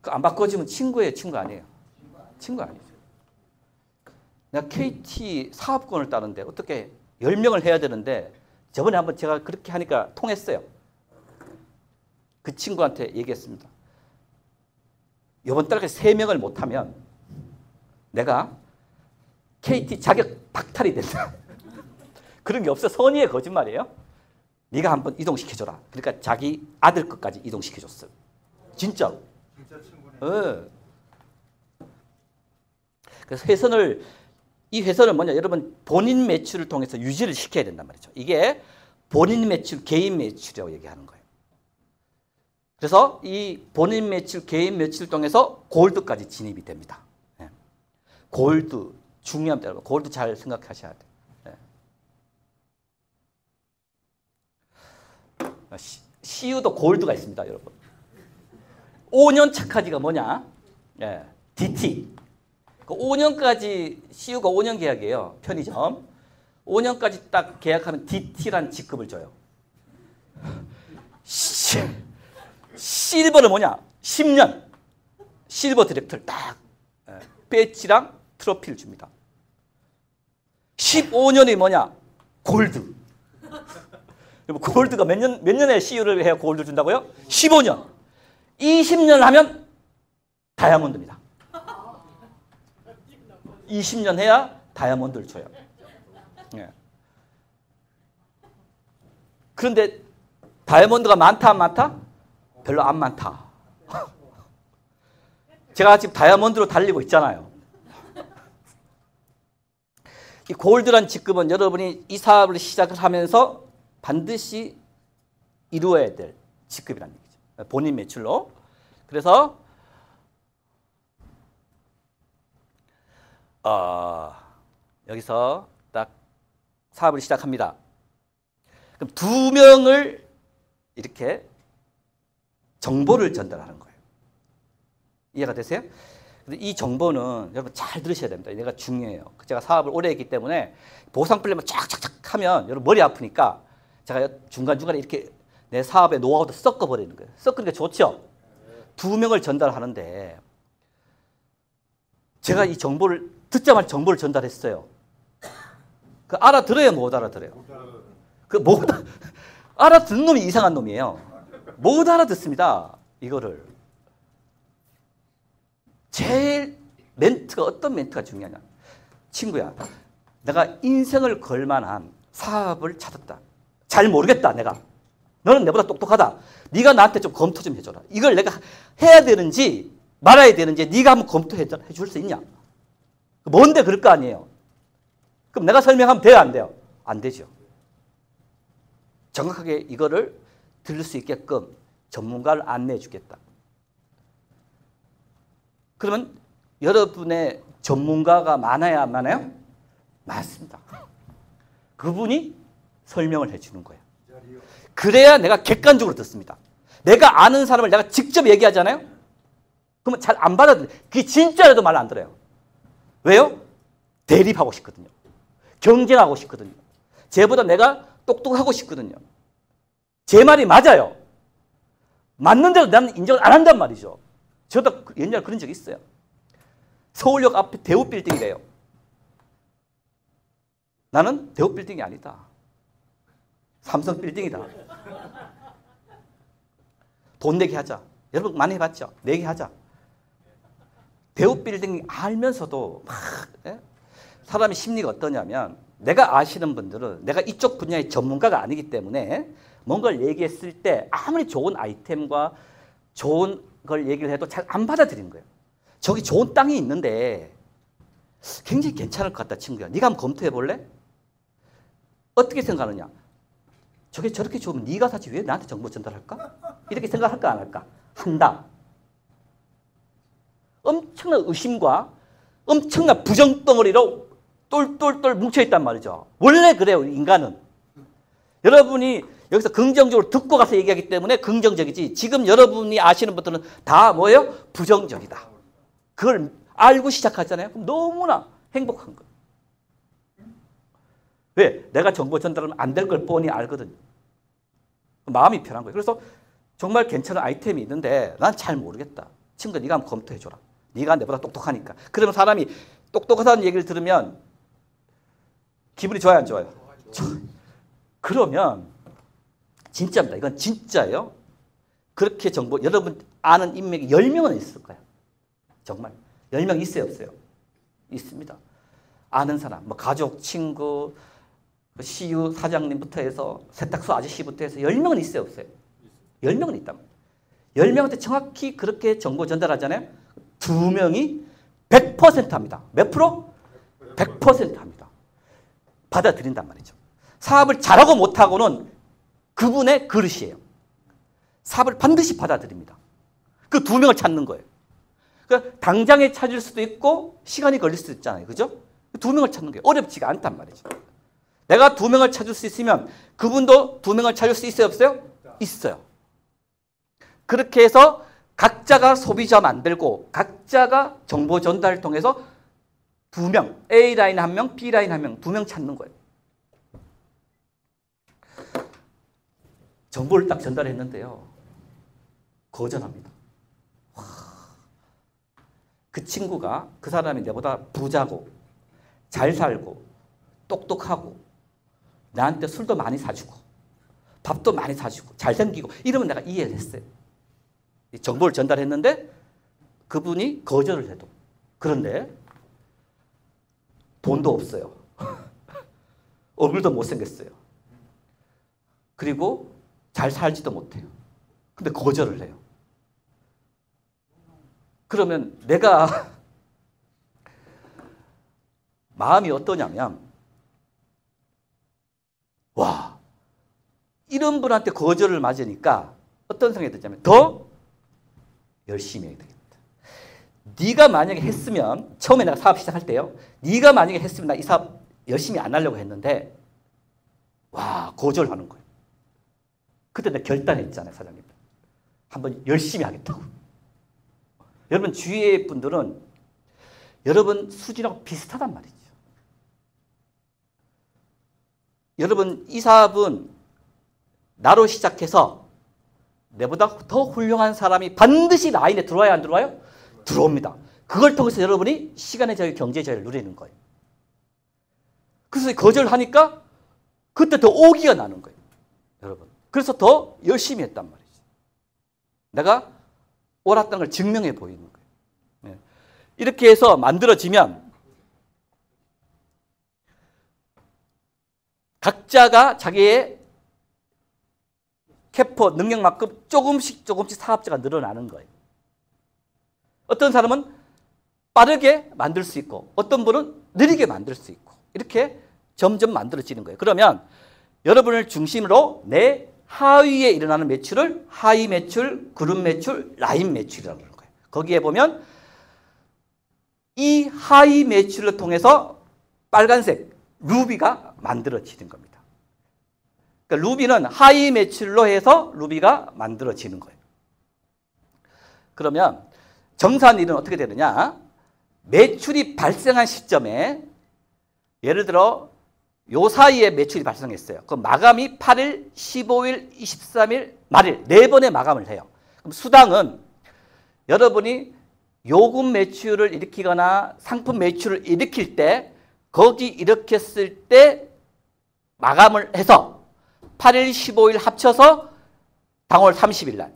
안 바꿔주면 친구예요, 친구 아니에요? 친구 아니죠. 내가 KT 사업권을 따는데 어떻게 10명을 해야 되는데 저번에 한번 제가 그렇게 하니까 통했어요. 그 친구한테 얘기했습니다. 이번 달까지 3명을 못하면 내가 KT 자격 박탈이 된다. 그런 게 없어. 선의의 거짓말이에요. 네가 한번 이동시켜줘라. 그러니까 자기 아들 것까지 이동시켜줬어요. 진짜로. 진짜 친구네. 그래서 이 회선은 뭐냐? 여러분 본인 매출을 통해서 유지를 시켜야 된단 말이죠. 이게 본인 매출, 개인 매출이라고 얘기하는 거예요. 그래서 이 본인 매출, 개인 매출을 통해서 골드까지 진입이 됩니다. 골드 중요합니다. 여러분. 골드 잘 생각하셔야 돼요. CU도 골드가 있습니다, 여러분. 5년 차까지가 뭐냐? DT. 5년까지 CU가 5년 계약이에요. 편의점. 5년까지 딱 계약하면 DT란 직급을 줘요. 실버는 뭐냐? 10년. 실버 디렉터를 딱 배지랑 트로피를 줍니다. 15년이 뭐냐? 골드. 골드가 몇 년의 CU를 해야 골드 준다고요? 15년. 20년 하면 다이아몬드입니다. 20년 해야 다이아몬드를 줘요. 예. 그런데 다이아몬드가 많다 안 많다? 별로 안 많다. 제가 지금 다이아몬드로 달리고 있잖아요. 이 골드란 직급은 여러분이 이 사업을 시작을 하면서 반드시 이루어야 될 직급이라는 얘기죠. 본인 매출로. 그래서 여기서 딱 사업을 시작합니다. 그럼 2명을 이렇게 정보를 전달하는 거예요. 이해가 되세요? 이 정보는 여러분 잘 들으셔야 됩니다. 얘가 중요해요. 제가 사업을 오래 했기 때문에 보상 플랜만 쫙쫙쫙 하면 여러분 머리 아프니까 제가 중간중간에 이렇게 내 사업의 노하우도 섞어버리는 거예요. 섞으니까 좋죠? 2명을 전달하는데 제가 이 정보를 듣자마자 정보를 전달했어요. 그 알아들어요? 못 알아들어요? 알아듣는 놈이 이상한 놈이에요. 못 알아듣습니다. 이거를. 제일 어떤 멘트가 중요하냐. 친구야, 내가 인생을 걸 만한 사업을 찾았다. 잘 모르겠다, 내가. 너는 내보다 똑똑하다. 네가 나한테 좀 검토 좀 해줘라. 이걸 내가 해야 되는지 말아야 되는지 네가 한번 검토해 줄 수 있냐? 뭔데 그럴 거 아니에요. 그럼 내가 설명하면 돼요, 안 돼요? 안 되죠. 정확하게 이거를 들을 수 있게끔 전문가를 안내해 주겠다. 그러면 여러분의 전문가가 많아야 안 많아요? 많습니다. 그분이 설명을 해주는 거예요. 그래야 내가 객관적으로 듣습니다. 내가 아는 사람을 내가 직접 얘기하잖아요? 그러면 잘 안 받아들여요. 그게 진짜라도 말 안 들어요. 왜요? 대립하고 싶거든요. 경쟁하고 싶거든요. 쟤보다 내가 똑똑하고 싶거든요. 제 말이 맞아요. 맞는데도 나는 인정을 안 한단 말이죠. 저도 옛날에 그런 적이 있어요. 서울역 앞에 대우 빌딩이래요. 나는 대우 빌딩이 아니다. 삼성 빌딩이다. 돈 내게 하자. 여러분 많이 해봤죠? 내게 하자. 대우 빌딩 알면서도 막 사람의 심리가 어떠냐면 내가 아시는 분들은 내가 이쪽 분야의 전문가가 아니기 때문에 뭔가를 얘기했을 때 아무리 좋은 아이템과 좋은 걸 얘기를 해도 잘 안 받아들이는 거예요. 저기 좋은 땅이 있는데 굉장히 괜찮을 것 같다, 친구야. 네가 한번 검토해 볼래? 어떻게 생각하느냐? 저게 저렇게 좋으면 네가 사지 왜 나한테 정보 전달할까? 이렇게 생각할까 안 할까? 한다. 엄청난 의심과 엄청난 부정덩어리로 똘똘똘 뭉쳐있단 말이죠. 원래 그래요, 인간은. 여러분이 여기서 긍정적으로 듣고 가서 얘기하기 때문에 긍정적이지, 지금 여러분이 아시는 분들은 다 뭐예요? 부정적이다. 그걸 알고 시작하잖아요. 그럼 너무나 행복한 거예요. 왜? 내가 정보 전달하면 안 될 걸 뻔히 알거든요. 마음이 편한 거예요. 그래서 정말 괜찮은 아이템이 있는데 난 잘 모르겠다. 친구야, 네가 한번 검토해줘라. 네가 내보다 똑똑하니까. 그러면 사람이 똑똑하다는 얘기를 들으면 기분이 좋아요, 안 좋아요? 그러면 진짜입니다. 이건 진짜예요. 그렇게 정보, 여러분 아는 인맥이 10명은 있을 거예요. 정말. 10명 있어요, 없어요? 있습니다. 아는 사람, 뭐 가족, 친구, CU 사장님부터 해서 세탁소 아저씨부터 해서 10명은 있어요, 없어요? 10명은 있단 말이에요. 10명한테 정확히 그렇게 정보 전달하잖아요. 2명이 100% 합니다. 몇 프로? 100% 합니다. 받아들인단 말이죠. 사업을 잘하고 못하고는 그분의 그릇이에요. 사업을 반드시 받아들입니다. 그 2명을 찾는 거예요. 그러니까 당장에 찾을 수도 있고 시간이 걸릴 수도 있잖아요. 그죠? 2명을 찾는 게 어렵지가 않단 말이죠. 내가 2명을 찾을 수 있으면 그분도 2명을 찾을 수 있어요, 없어요? 있어요. 그렇게 해서 각자가 소비자 만들고 각자가 정보 전달을 통해서 2명, A라인 1명, B라인 1명, 2명 찾는 거예요. 정보를 딱 전달했는데요. 거절합니다. 그 친구가, 그 사람이 내보다 부자고 잘 살고 똑똑하고 나한테 술도 많이 사주고 밥도 많이 사주고 잘생기고 이러면 내가 이해를 했어요. 정보를 전달했는데 그분이 거절을 해도. 그런데 돈도 없어요. 얼굴도 못생겼어요. 그리고 잘 살지도 못해요. 근데 거절을 해요. 그러면 내가 마음이 어떠냐면, 와, 이런 분한테 거절을 맞으니까 어떤 생각이 드냐면 더 열심히 해야 되겠다. 네가 만약에 했으면, 처음에 내가 사업 시작할 때요, 네가 만약에 했으면 나 이 사업 열심히 안 하려고 했는데 와, 거절하는 거예요. 그때 내가 결단했잖아요, 사장님. 한번 열심히 하겠다고. 여러분 주위의 분들은 여러분 수준하고 비슷하단 말이죠. 여러분 이 사업은 나로 시작해서 내보다 더 훌륭한 사람이 반드시 라인에 들어와야 안 들어와요? 들어옵니다. 그걸 통해서 여러분이 시간의 자유, 경제의 자유를 누리는 거예요. 그래서 거절하니까 그때 더 오기가 나는 거예요. 여러분. 그래서 더 열심히 했단 말이죠. 내가 옳았다는 걸 증명해 보이는 거예요. 이렇게 해서 만들어지면 각자가 자기의 캐퍼 능력만큼 조금씩 사업자가 늘어나는 거예요. 어떤 사람은 빠르게 만들 수 있고 어떤 분은 느리게 만들 수 있고 이렇게 점점 만들어지는 거예요. 그러면 여러분을 중심으로 내 하위에 일어나는 매출을 하위 매출, 그룹 매출, 라인 매출이라고 하는 거예요. 거기에 보면 이 하위 매출을 통해서 빨간색 루비가 만들어지는 겁니다. 그러니까 루비는 하위 매출로 해서 루비가 만들어지는 거예요. 그러면 정산 일은 어떻게 되느냐? 매출이 발생한 시점에 예를 들어 요 사이에 매출이 발생했어요. 그럼 마감이 8일, 15일, 23일, 말일 4번의 마감을 해요. 그럼 수당은 여러분이 요금 매출을 일으키거나 상품 매출을 일으킬 때 거기 일으켰을 때 마감을 해서 8일, 15일 합쳐서 당월 30일 날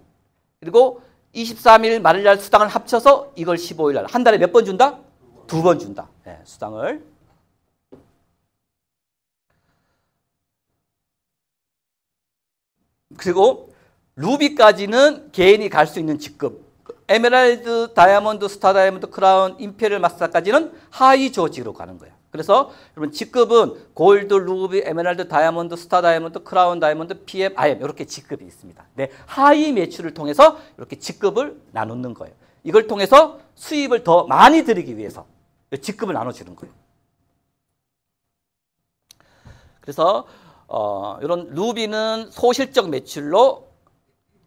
그리고 23일 말일 날 수당을 합쳐서 이걸 15일 날 한 달에 몇 번 준다? 2번 준다. 네, 수당을. 그리고 루비까지는 개인이 갈 수 있는 직급. 에메랄드, 다이아몬드, 스타 다이아몬드, 크라운, 임페리얼 마스터까지는 하위 조직으로 가는 거예요. 그래서 여러분 직급은 골드, 루비, 에메랄드, 다이아몬드, 스타 다이아몬드, 크라운 다이아몬드, PM, IM 이렇게 직급이 있습니다. 네, 하위 매출을 통해서 이렇게 직급을 나누는 거예요. 이걸 통해서 수입을 더 많이 드리기 위해서 직급을 나눠주는 거예요. 그래서 이런 루비는 소실적 매출로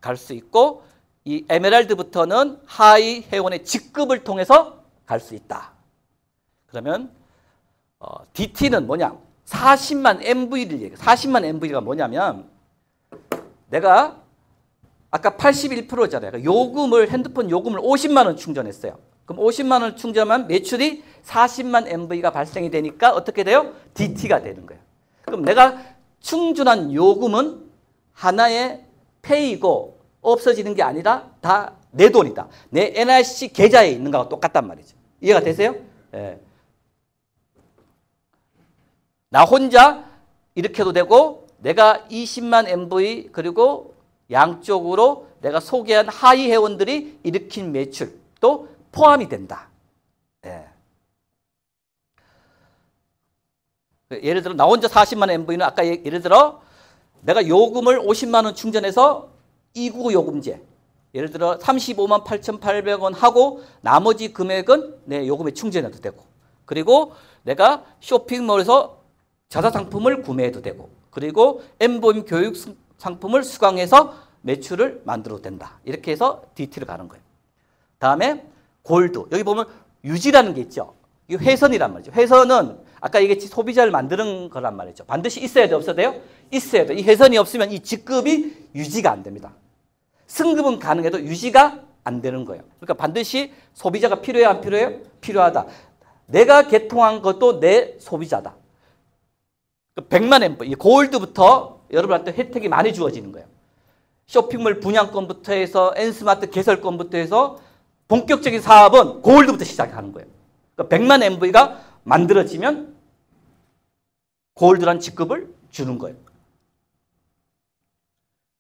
갈 수 있고 이 에메랄드부터는 하위 회원의 직급을 통해서 갈 수 있다. 그러면 DT는 뭐냐? 40만 MV를 얘기해요. 40만 MV가 뭐냐면 내가 아까 81%잖아요. 요금을 핸드폰 요금을 50만 원 충전했어요. 그럼 50만 원 충전하면 매출이 40만 MV가 발생이 되니까 어떻게 돼요? DT가 되는 거예요. 그럼 내가 충전한 요금은 하나의 페이고 없어지는 게 아니라 다 내 돈이다. 내 NRC 계좌에 있는 거하고 똑같단 말이죠. 이해가 되세요? 예. 나 혼자 이렇게 해도 되고 내가 20만 MV 그리고 양쪽으로 내가 소개한 하위 회원들이 일으킨 매출도 포함이 된다. 예. 예를 들어 나 혼자 40만 MV는 아까 예를 들어 내가 요금을 50만 원 충전해서 299 요금제 예를 들어 35만 8,800원 하고 나머지 금액은 내 요금에 충전해도 되고 그리고 내가 쇼핑몰에서 자사상품을 구매해도 되고 그리고 엠보임 교육 상품을 수강해서 매출을 만들어도 된다. 이렇게 해서 DT를 가는 거예요. 다음에 골드. 여기 보면 유지라는 게 있죠. 이 회선이란 말이죠. 회선은 아까 얘기했지 소비자를 만드는 거란 말이죠. 반드시 있어야 돼, 없어야 돼요? 있어야 돼. 이 회선이 없으면 이 직급이 유지가 안 됩니다. 승급은 가능해도 유지가 안 되는 거예요. 그러니까 반드시 소비자가 필요해요, 안 필요해요? 필요하다. 내가 개통한 것도 내 소비자다. 100만 엠버, 이 골드부터 여러분한테 혜택이 많이 주어지는 거예요. 쇼핑몰 분양권부터 해서 N스마트 개설권부터 해서 본격적인 사업은 골드부터 시작하는 거예요. 그러니까 100만 MV가 만들어지면 골드란 직급을 주는 거예요.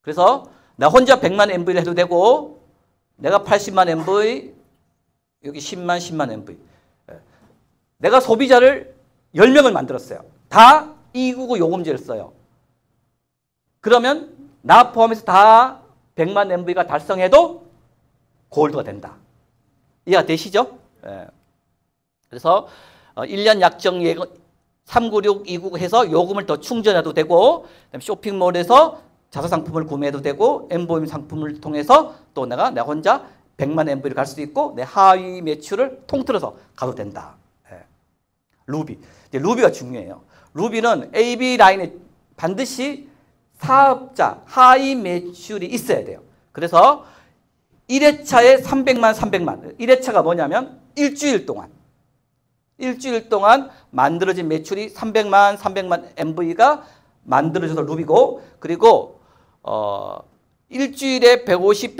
그래서 나 혼자 100만 MV를 해도 되고 내가 80만 MV, 여기 10만 MV. 내가 소비자를 10명을 만들었어요. 다 299 요금제를 써요. 그러면 나 포함해서 다 100만 MV가 달성해도 골드가 된다. 이해가 되시죠? 예. 그래서 1년 약정 예금 396, 299 해서 요금을 더 충전해도 되고 쇼핑몰에서 자사상품을 구매해도 되고 엠보임 상품을 통해서 또 내가 혼자 100만 MV를 갈 수도 있고 내 하위 매출을 통틀어서 가도 된다. 예. 루비. 이제 루비가 중요해요. 루비는 AB 라인에 반드시 사업자 하위 매출이 있어야 돼요. 그래서 1회차에 300만. 1회차가 뭐냐면 일주일 동안 만들어진 매출이 300만 MV가 만들어져서 루비고, 그리고 일주일에 150,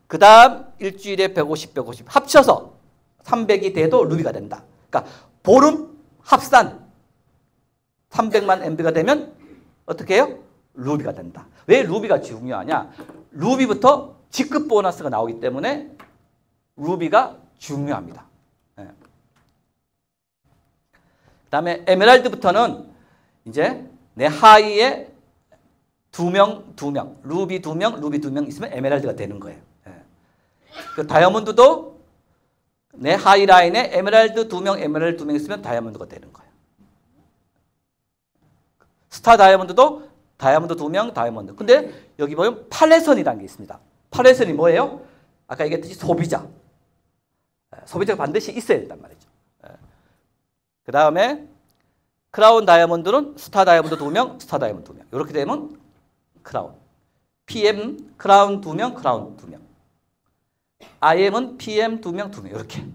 그 다음 일주일에 150 합쳐서 300이 돼도 루비가 된다. 그러니까 보름 합산 300만 MV가 되면 어떻게 해요? 루비가 된다. 왜 루비가 중요하냐? 루비부터 직급 보너스가 나오기 때문에 루비가 중요합니다. 네. 그 다음에 에메랄드부터는 이제 내 하위에 두 명, 루비 2명 있으면 에메랄드가 되는 거예요. 네. 그 다이아몬드도 내 하위 라인에 에메랄드 2명 있으면 다이아몬드가 되는 거예요. 스타 다이아몬드도 다이아몬드 2명, 다이아몬드. 근데 여기 보면 팔레선이라는 게 있습니다. 팔레선이 뭐예요? 아까 얘기했듯이 소비자. 소비자가 반드시 있어야 된단 말이죠. 그 다음에 크라운 다이아몬드는 스타 다이아몬드 2명, 스타 다이아몬드 2명. 이렇게 되면 크라운. PM 크라운 2명, 크라운 2명. IM은 PM 2명. 이렇게.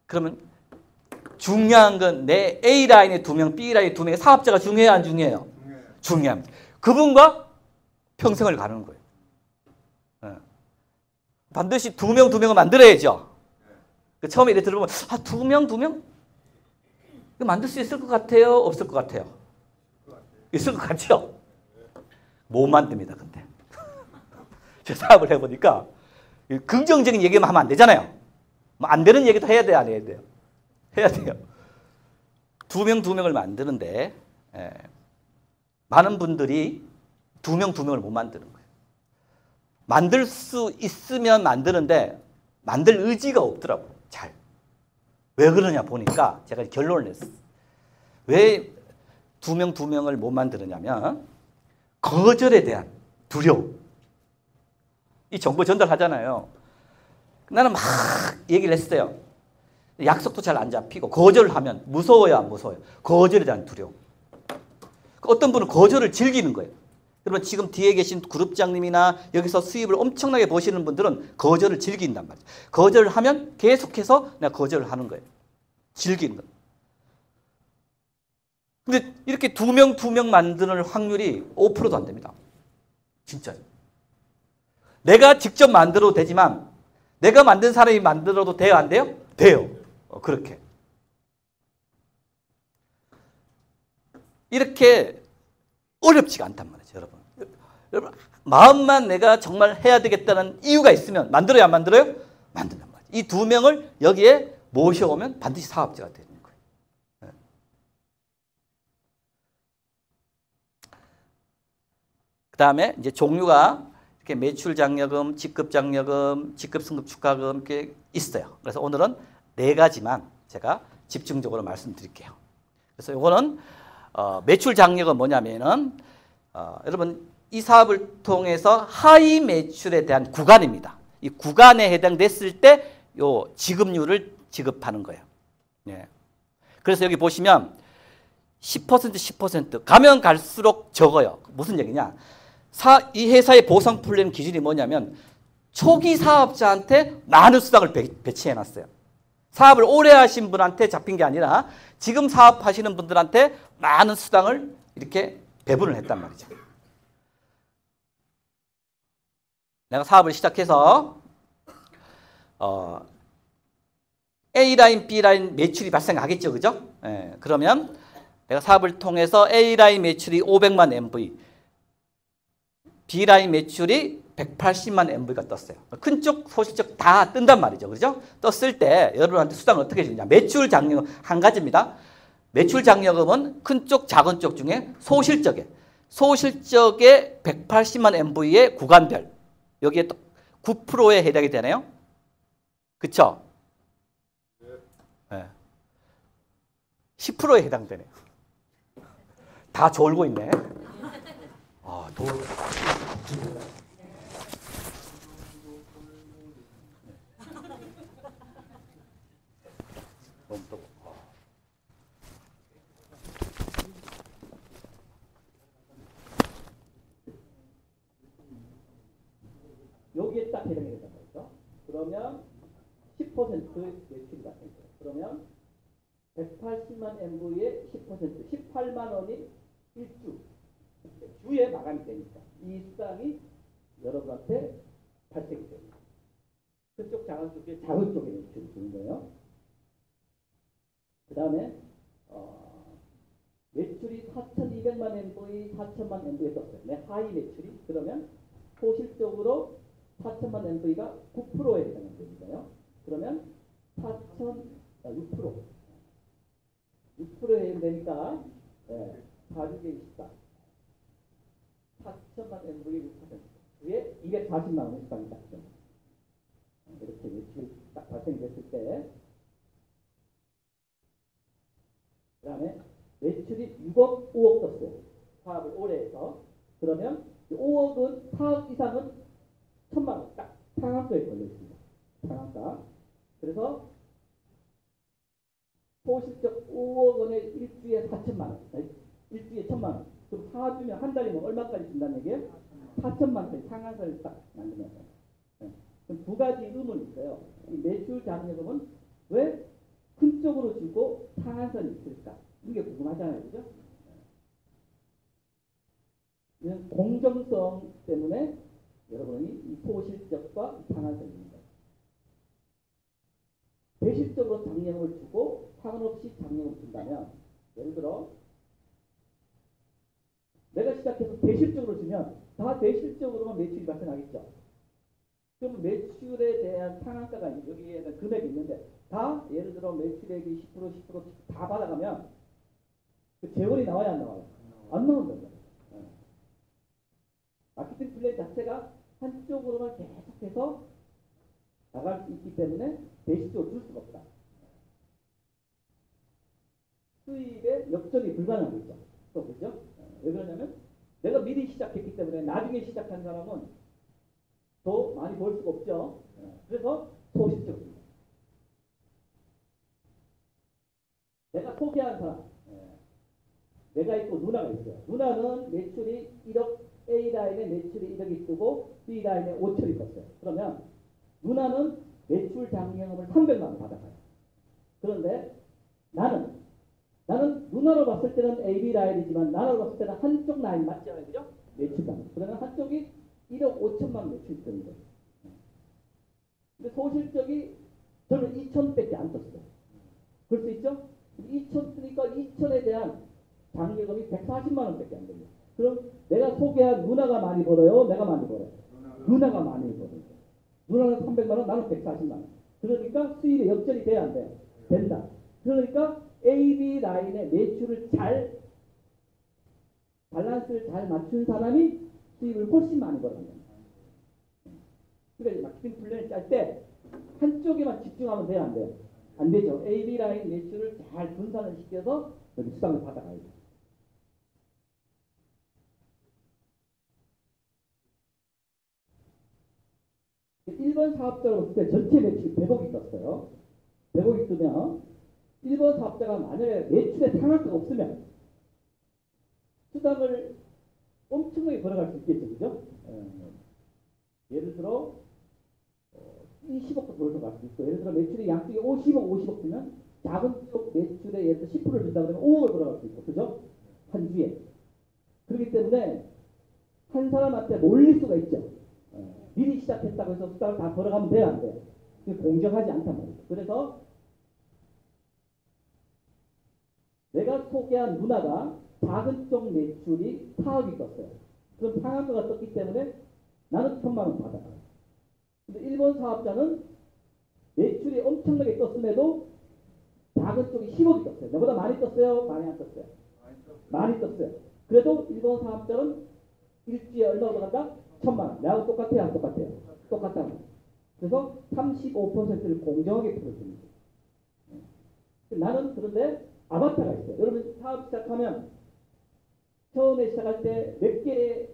그러면 중요한 건 내 A 라인에 2명, B 라인에 2명의 사업자가 중요해요, 안 중요해요? 중요합니다. 그분과 평생을 가는 거예요. 반드시 2명을 만들어야죠. 처음에 이렇게 들어보면 2명? 이거 만들 수 있을 것 같아요? 없을 것 같아요? 있을 것 같죠? 못 만듭니다, 근데. 제 사업을 해보니까 긍정적인 얘기만 하면 안 되잖아요. 뭐 안 되는 얘기도 해야 돼요, 안 해야 돼요? 해야 돼요. 2명을 만드는데 많은 분들이 2명을 못 만드는 거예요. 만들 수 있으면 만드는데 만들 의지가 없더라고요. 잘. 왜 그러냐 보니까 제가 결론을 냈어요. 왜 2명을 못 만드느냐면 거절에 대한 두려움. 이 정보 전달하잖아요. 나는 막 얘기를 했어요. 약속도 잘 안 잡히고 거절을 하면 무서워요, 안 무서워요? 거절에 대한 두려움. 어떤 분은 거절을 즐기는 거예요. 여러분 지금 뒤에 계신 그룹장님이나 여기서 수입을 엄청나게 보시는 분들은 거절을 즐긴단 말이에요. 거절을 하면 계속해서 내가 거절을 하는 거예요. 즐기는 거예요. 근데 이렇게 2명 만드는 확률이 5%도 안 됩니다. 진짜요. 내가 직접 만들어도 되지만 내가 만든 사람이 만들어도 돼요, 안 돼요? 돼요. 그렇게. 이렇게 어렵지가 않단 말이죠, 여러분. 여러분, 마음만 내가 정말 해야 되겠다는 이유가 있으면 만들어요, 안 만들어요? 만든단 말이죠. 이 2명을 여기에 모셔오면 반드시 사업자가 되는 거예요. 그 다음에 이제 종류가 이렇게 매출 장려금, 직급 장려금, 직급 승급 축하금 이렇게 있어요. 그래서 오늘은 4가지만 제가 집중적으로 말씀드릴게요. 그래서 이거는 매출 장려금 뭐냐면은 여러분 이 사업을 통해서 하위 매출에 대한 구간입니다. 이 구간에 해당됐을 때 요 지급률을 지급하는 거예요. 예. 그래서 여기 보시면 10% 가면 갈수록 적어요. 무슨 얘기냐? 이 회사의 보상 플랜 기준이 뭐냐면 초기 사업자한테 많은 수당을 배치해 놨어요. 사업을 오래 하신 분한테 잡힌 게 아니라 지금 사업하시는 분들한테 많은 수당을 이렇게 배분을 했단 말이죠. 내가 사업을 시작해서 A라인, B라인 매출이 발생하겠죠. 그죠? 예, 그러면 내가 사업을 통해서 A라인 매출이 500만 MV, B라인 매출이 180만 MV가 떴어요. 큰 쪽, 소실적 다 뜬단 말이죠. 그죠? 떴을 때 여러분한테 수당을 어떻게 주느냐. 매출 장려금 한 가지입니다. 매출 장려금은 큰 쪽, 작은 쪽 중에 소실적에 180만 MV의 구간별. 여기에 또 9%에 해당이 되네요. 그쵸? 네. 10%에 해당되네요. 다 졸고 있네. 아, 여기에 딱 해당이 된단 말이죠. 그러면 10% 매출이 발생돼요. 그러면 180만 MV의 10%, 18만 원이 1주, 주에 마감이 되니까 이 수당이 여러분한테 발생이 됩니다. 그쪽 작은 쪽에 작은 쪽에 매출이 주는 거예요. 그 다음에 매출이 4,200만 MV, 4,000만 MV에 떴어요. 내 하위 매출이. 그러면 소실적으로 4,000만 MV가 9%에 해당하는 겁니다요. 그러면 6%에 해당되니까 4주에 24. 4,000만 MV 6%. 그게 240만 원의 수당이 딱 됩니다. 이렇게 매출이 딱 발생됐을 때 그 다음에 매출이 6억, 5억 떴어요. 사업을 오래 해서. 그러면 5억은 4억 이상은 1,000만 원 딱 상한가에 걸려 있습니다. 상한가. 그래서 소실적 5억 원에 일주에 4천만 원, 일주에 1,000만 원. 그럼 4주면 한 달이면 얼마까지 준다는 얘기예요? 4천만 원짜리 상한가를 딱 만들면 돼요. 그럼 두 가지 의문이 있어요. 이 매출 장려금은 왜 큰 쪽으로 주고 상한선이 있을까? 이게 궁금하잖아요. 그죠? 이는 공정성 때문에 여러분이 이 소실적과 상한선이 있는 거예요. 대실적으로 장려금을 주고 상관없이 장려금을 준다면 예를 들어 내가 시작해서 대실적으로 주면 다 대실적으로만 매출이 발생하겠죠. 그러면 매출에 대한 상한가가 여기에 금액이 있는데 다 예를 들어 매출액이 10% 다 받아가면 그 재원이 나와야 안 나와요? 안 나온단 말이에요. 마케팅 플랜 자체가 한쪽으로만 계속해서 나갈 수 있기 때문에 대실적으로 줄 수가 없다. 수입의 역전이 불가능하겠죠. 또 그죠? 왜 그러냐면 내가 미리 시작했기 때문에 나중에 시작한 사람은 더 많이 벌 수가 없죠. 그래서 소실적입니다. 내가 소개한 사람, 내가 있고 누나가 있어요. 누나는 매출이 1억, A라인에 매출이 1억이 뜨고 B라인에 5천이 떴어요. 그러면 누나는 매출 장려금을 300만 원 받아가요. 그런데 나는 누나로 봤을 때는 AB 라인이지만 나로 봤을 때는 한쪽 라인 맞지 않아요? 그죠? 매출당. 그러면 한쪽이 1억 5천만 원 매출이 뜨는 거예요. 근데 소실적이 저는 2천밖에 안 떴어요. 그럴 수 있죠? 2천 뜨니까 2천에 대한 장려금이 140만 원밖에 안 됩니다. 그럼 내가 소개한 누나가 많이 벌어요? 내가 많이 벌어요? 누나가 많이 벌어요. 누나는 300만 원, 나는 140만 원. 그러니까 수입의 역전이 돼야 안 돼요? 된다. 그러니까 AB 라인의 매출을 잘 밸런스를 잘 맞춘 사람이 수입을 훨씬 많이 벌어요. 그러니까 마케팅 플랜을 짤 때 한쪽에만 집중하면 돼요? 안 돼요? 안 되죠. AB 라인 매출을 잘 분산을 시켜서 여기 수당을 받아가야 돼요. 일반 사업자로 봤을 때 전체 매출이 100억이 떴어요. 100억이 뜨면 일반 사업자가 만약에 매출에 상한가가 없으면 수당을 엄청나게 벌어갈 수 있겠죠. 그죠? 예를 들어 20억도 벌어갈 수 있고 예를 들어 매출이 양쪽에 50억 뜨면 작은 쪽 매출에 예를 들어 10%를 준다 그러면 5억을 벌어갈 수 있고 그죠? 한 주에. 때문에 한 사람한테 몰릴 수가 있죠. 미리 시작했다고 해서 수당을 다 걸어가면 돼야 안 돼. 공정하지 않단 말이죠. 그래서 내가 소개한 문화가 작은 쪽 매출이 4억이 떴어요. 그럼 상한가가 떴기 때문에 나는 1,000만 원 받아가요. 근데 일본 사업자는 매출이 엄청나게 떴음에도 작은 쪽이 10억이 떴어요. 나보다 많이 떴어요? 많이 안 떴어요? 많이 떴어요. 그래도 일본 사업자는 일주일에 얼마 들어간다? 1,000만 원. 나하고 똑같아요? 안 똑같아요? 똑같다고. 그래서 35%를 공정하게 풀어줍니다. 나는 그런데 아바타가 있어요. 여러분 사업 시작하면 처음에 시작할 때 몇 개의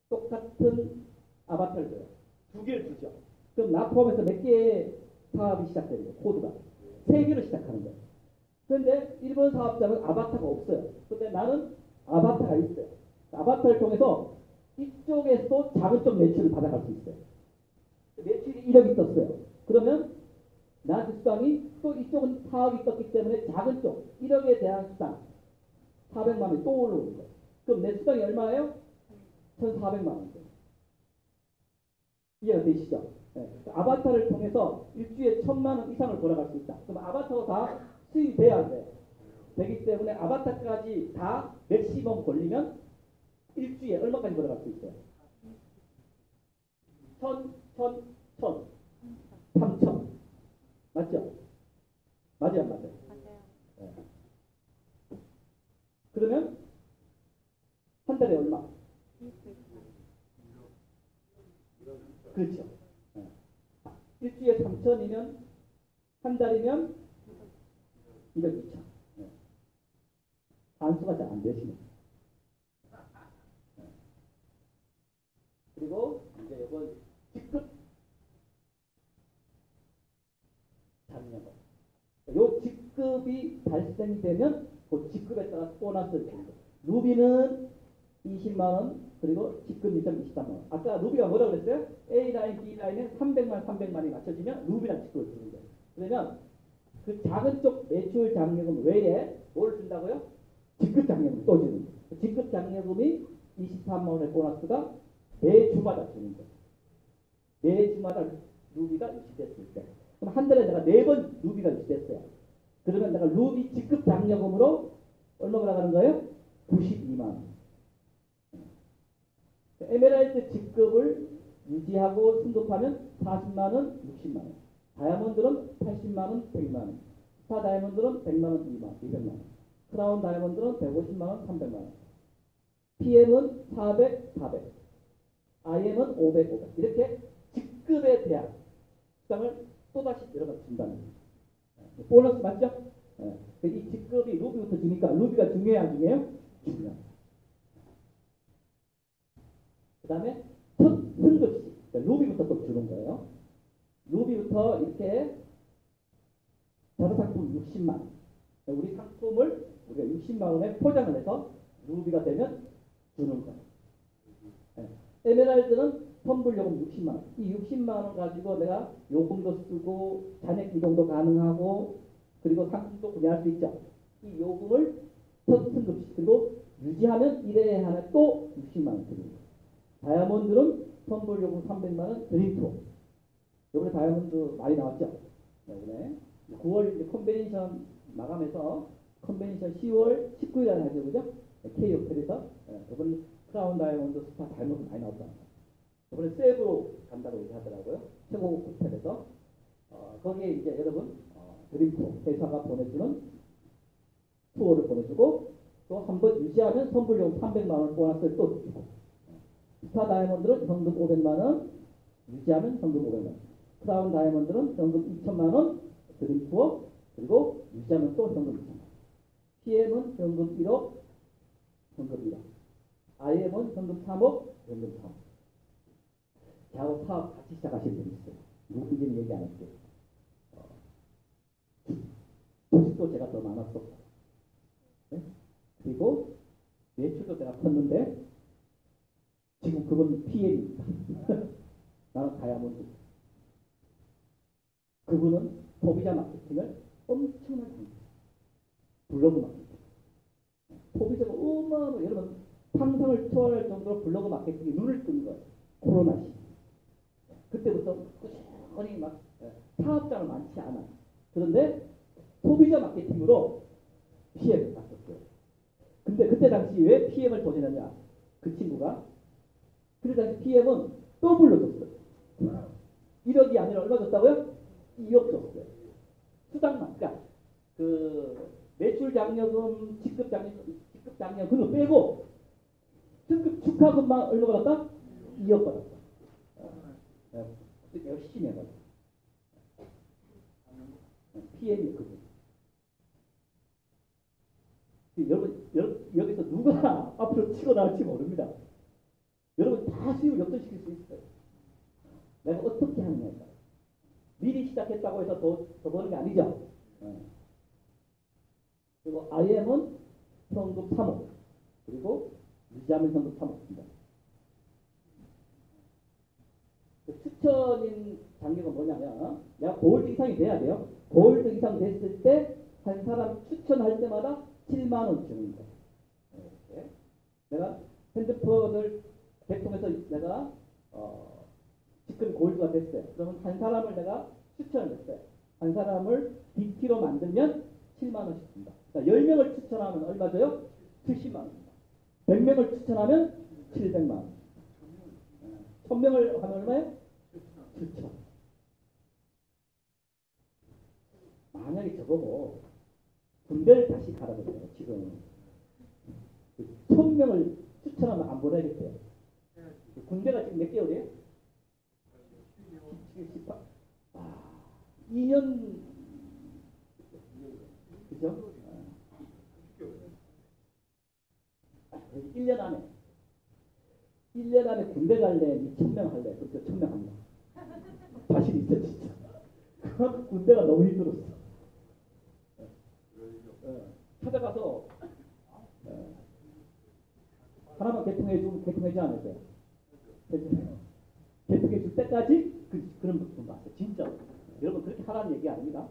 똑같은 아바타를 줘요. 2개를 주죠. 그럼 나 포함해서 몇 개의 사업이 시작되는 거예요. 코드가. 3개로 시작하는 거예요. 그런데 일본 사업자는 아바타가 없어요. 그런데 나는 아바타가 있어요. 아바타를 통해서 이쪽에서 작은 쪽 매출을 받아갈 수 있어요. 매출이 1억이 떴어요. 그러면 나한테 수당이 또 이쪽은 4억이 떴기 때문에 작은 쪽 1억에 대한 수당 400만 원이 또 올라오는 거예요. 그럼 내 수당이 얼마예요? 1,400만 원이죠. 이해가 되시죠? 네. 아바타를 통해서 일주일에 1,000만 원 이상을 벌어갈 수 있다. 그럼 아바타가 다 수익이 돼야 안 돼. 되기 때문에 아바타까지 다 맥시멈 걸리면 일주일에 얼마까지 벌어갈 수 있어요? 1,000, 3,000. 맞죠? 맞아요, 안 맞아요? 맞아요. 네. 그러면 한 달에 얼마? 그렇죠. 네. 일주일에 3,000이면 한 달이면 200, 2,000. 네. 단수가 잘 안 되시네. 네. 그리고 이제 이번 직급 장려금. 요 직급이 발생되면 그 직급에 따라 보너스를 주는 거예요. 루비는 20만 원, 그리고 직급 일정 23만 원. 아까 루비가 뭐라고 그랬어요? A 라인, B 라인에 300만, 300만이 맞춰지면 루비란 직급을 주는 거예요. 그러면 그 작은 쪽 매출 장려금 외에 뭘 준다고요? 직급 장려금 또 주는 거예요. 직급 장려금이 23만 원의 보너스가 매주마다 주는 거예요. 매주마다 루비가 유치됐을 때. 그럼 한 달에 내가 4번 루비가 유치됐어요. 그러면 내가 루비 직급 장려금으로 얼마가 나가는 거예요? 92만 원. 에메랄드 직급을 유지하고 승급하면 40만 원, 60만 원. 다이아몬드는 80만 원, 100만 원. 스타 다이아몬드는 100만 원, 200만 원. 크라운 다이아몬드는 150만 원, 300만 원. PM은 400, 400. IM은 500, 500. 이렇게 직급에 대한 수당을 또다시 여러분 준다는 거예요. 보너스 맞죠? 네. 이 직급이 루비부터 주니까 루비가 중요해요, 안 중요해요? 중요해요. 그 다음에 첫 승급시. 그러니까 루비부터 또 주는 거예요. 루비부터 이렇게 자사 상품 60만 원. 우리 상품을 우리가 60만 원에 포장을 해서 루비가 되면 주는 거예요. 네. 에메랄드는 선불요금 60만 원. 이 60만 원 가지고 내가 요금도 쓰고 잔액 이동도 가능하고 그리고 상품도 구매할 수 있죠. 이 요금을 첫 승급시 그리고 유지하면 1회에 하나 또 60만 원 드립니다. 다이아몬드는 선불요금 300만 원 드림투어. 이번에 다이아몬드 많이 나왔죠. 이번에 9월 이제 컨벤션 마감해서 컨벤션 10월 19일에 하죠, 그죠? K 호텔에서 이번 크라운 다이아몬드 스타 다이아몬드 많이 나왔다. 이번에 세부로 간다고 얘기하더라고요. 최고급 호텔에서 거기에 이제 여러분 드림투어 회사가 보내주는 투어를 보내주고 또 한 번 유지하면 선불용 300만 원 보너스를 또 주고 스타 다이아몬드는 현금 500만 원 유지하면 현금 500만 원. 크라운 다이아몬드는 현금 2천만 원 드림투어 그리고 유지하면 또 현금 2천만 원. PM은 현금 1억 현금 1억. IM은 현금 3억 현금 3억. 저하고 사업 같이 시작하신 분이 있어요. 누구인지는 얘기 안 할게요. 주식도 제가 더 많았었고 네? 그리고 매출도 제가 컸는데 지금 그분 PM입니다. 나는 다이아몬드. 그분은 소비자 마케팅을 엄청나게 합니다. 블로그 마케팅. 소비자가 어마어마 여러분 상상을 초월할 정도로 블로그 마케팅이 눈을 뜬 거예요. 코로나 시기. 그때부터 꾸준히 막 사업자는 많지 않아. 그런데 소비자 마케팅으로 PM을 땄었어요. 근데 그때 당시 왜 PM을 도전했냐? 그 친구가 그때 당시 PM은 더블로 줬어요. 1억이 아니라 얼마 줬다고요? 2억 줬어요. 수당만. 그러니까 그 매출 장려금, 직급 장려 그거 빼고 등급 축하금만 얼마 받았다? 2억 받았다. 열심히 해가지고. PM이 그거. 여러분, 여기서 누가 앞으로 치고 나올지 모릅니다. 여러분 다 수입을 역전시킬 수 있어요. 내가 어떻게 하느냐에 따라. 미리 시작했다고 해서 더 버는 게 아니죠. 그리고 IM은 성급 3억. 그리고 유지하면 성급 3억입니다. 추천인 장려가 뭐냐면 내가 골드 이상이 돼야 돼요. 골드 이상 됐을 때 한 사람 추천할 때마다 7만 원 주는 거예요. 이렇게. 내가 핸드폰을 개통해서 내가 지금 골드가 됐어요. 그러면 한 사람을 내가 추천을 했어요. 한 사람을 DT로 만들면 7만 원씩 줍니다. 그러니까 10명을 추천하면 얼마 줘요? 70만 원입니다. 100명을 추천하면 700만 원. 1000명을 하면 얼마예요? 7천. 만약에 저거고 군대를 다시 가라고요. 지금 1000명을 추천하면 안 보내겠대요. 군대가 지금 몇 개월이에요? 18. 2년 그죠? 1년 안에 1년 안에 군대 갈래? 2000명 할래? 그렇게 1000명 합니다. 자신 있어 진짜. 그만큼 군대가 너무 힘들었어. 찾아가서 하나만 개통해주지 않았어요. 개통해 줄 때까지 그런 분 봤어요. 진짜. 여러분 그렇게 하라는 얘기 아닙니다.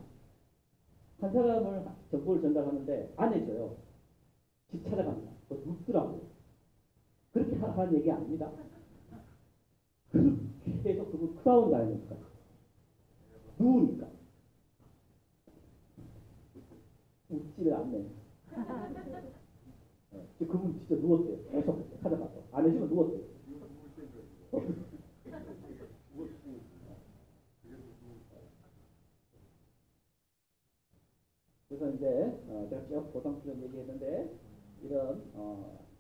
한 사람을 정보를 전달하는데 안 해줘요. 집 찾아갑니다. 묻더라고요. 그렇게 하라는 얘기 아닙니다. 그렇게 해서 그분 크라운 다니니까. 누우니까. 웃지를 않네. 그분 진짜 누웠대요. 계속 찾아가서. 안 해주면 누웠대요. 그래서 이제 제가 쭉 보상수련 얘기했는데 이런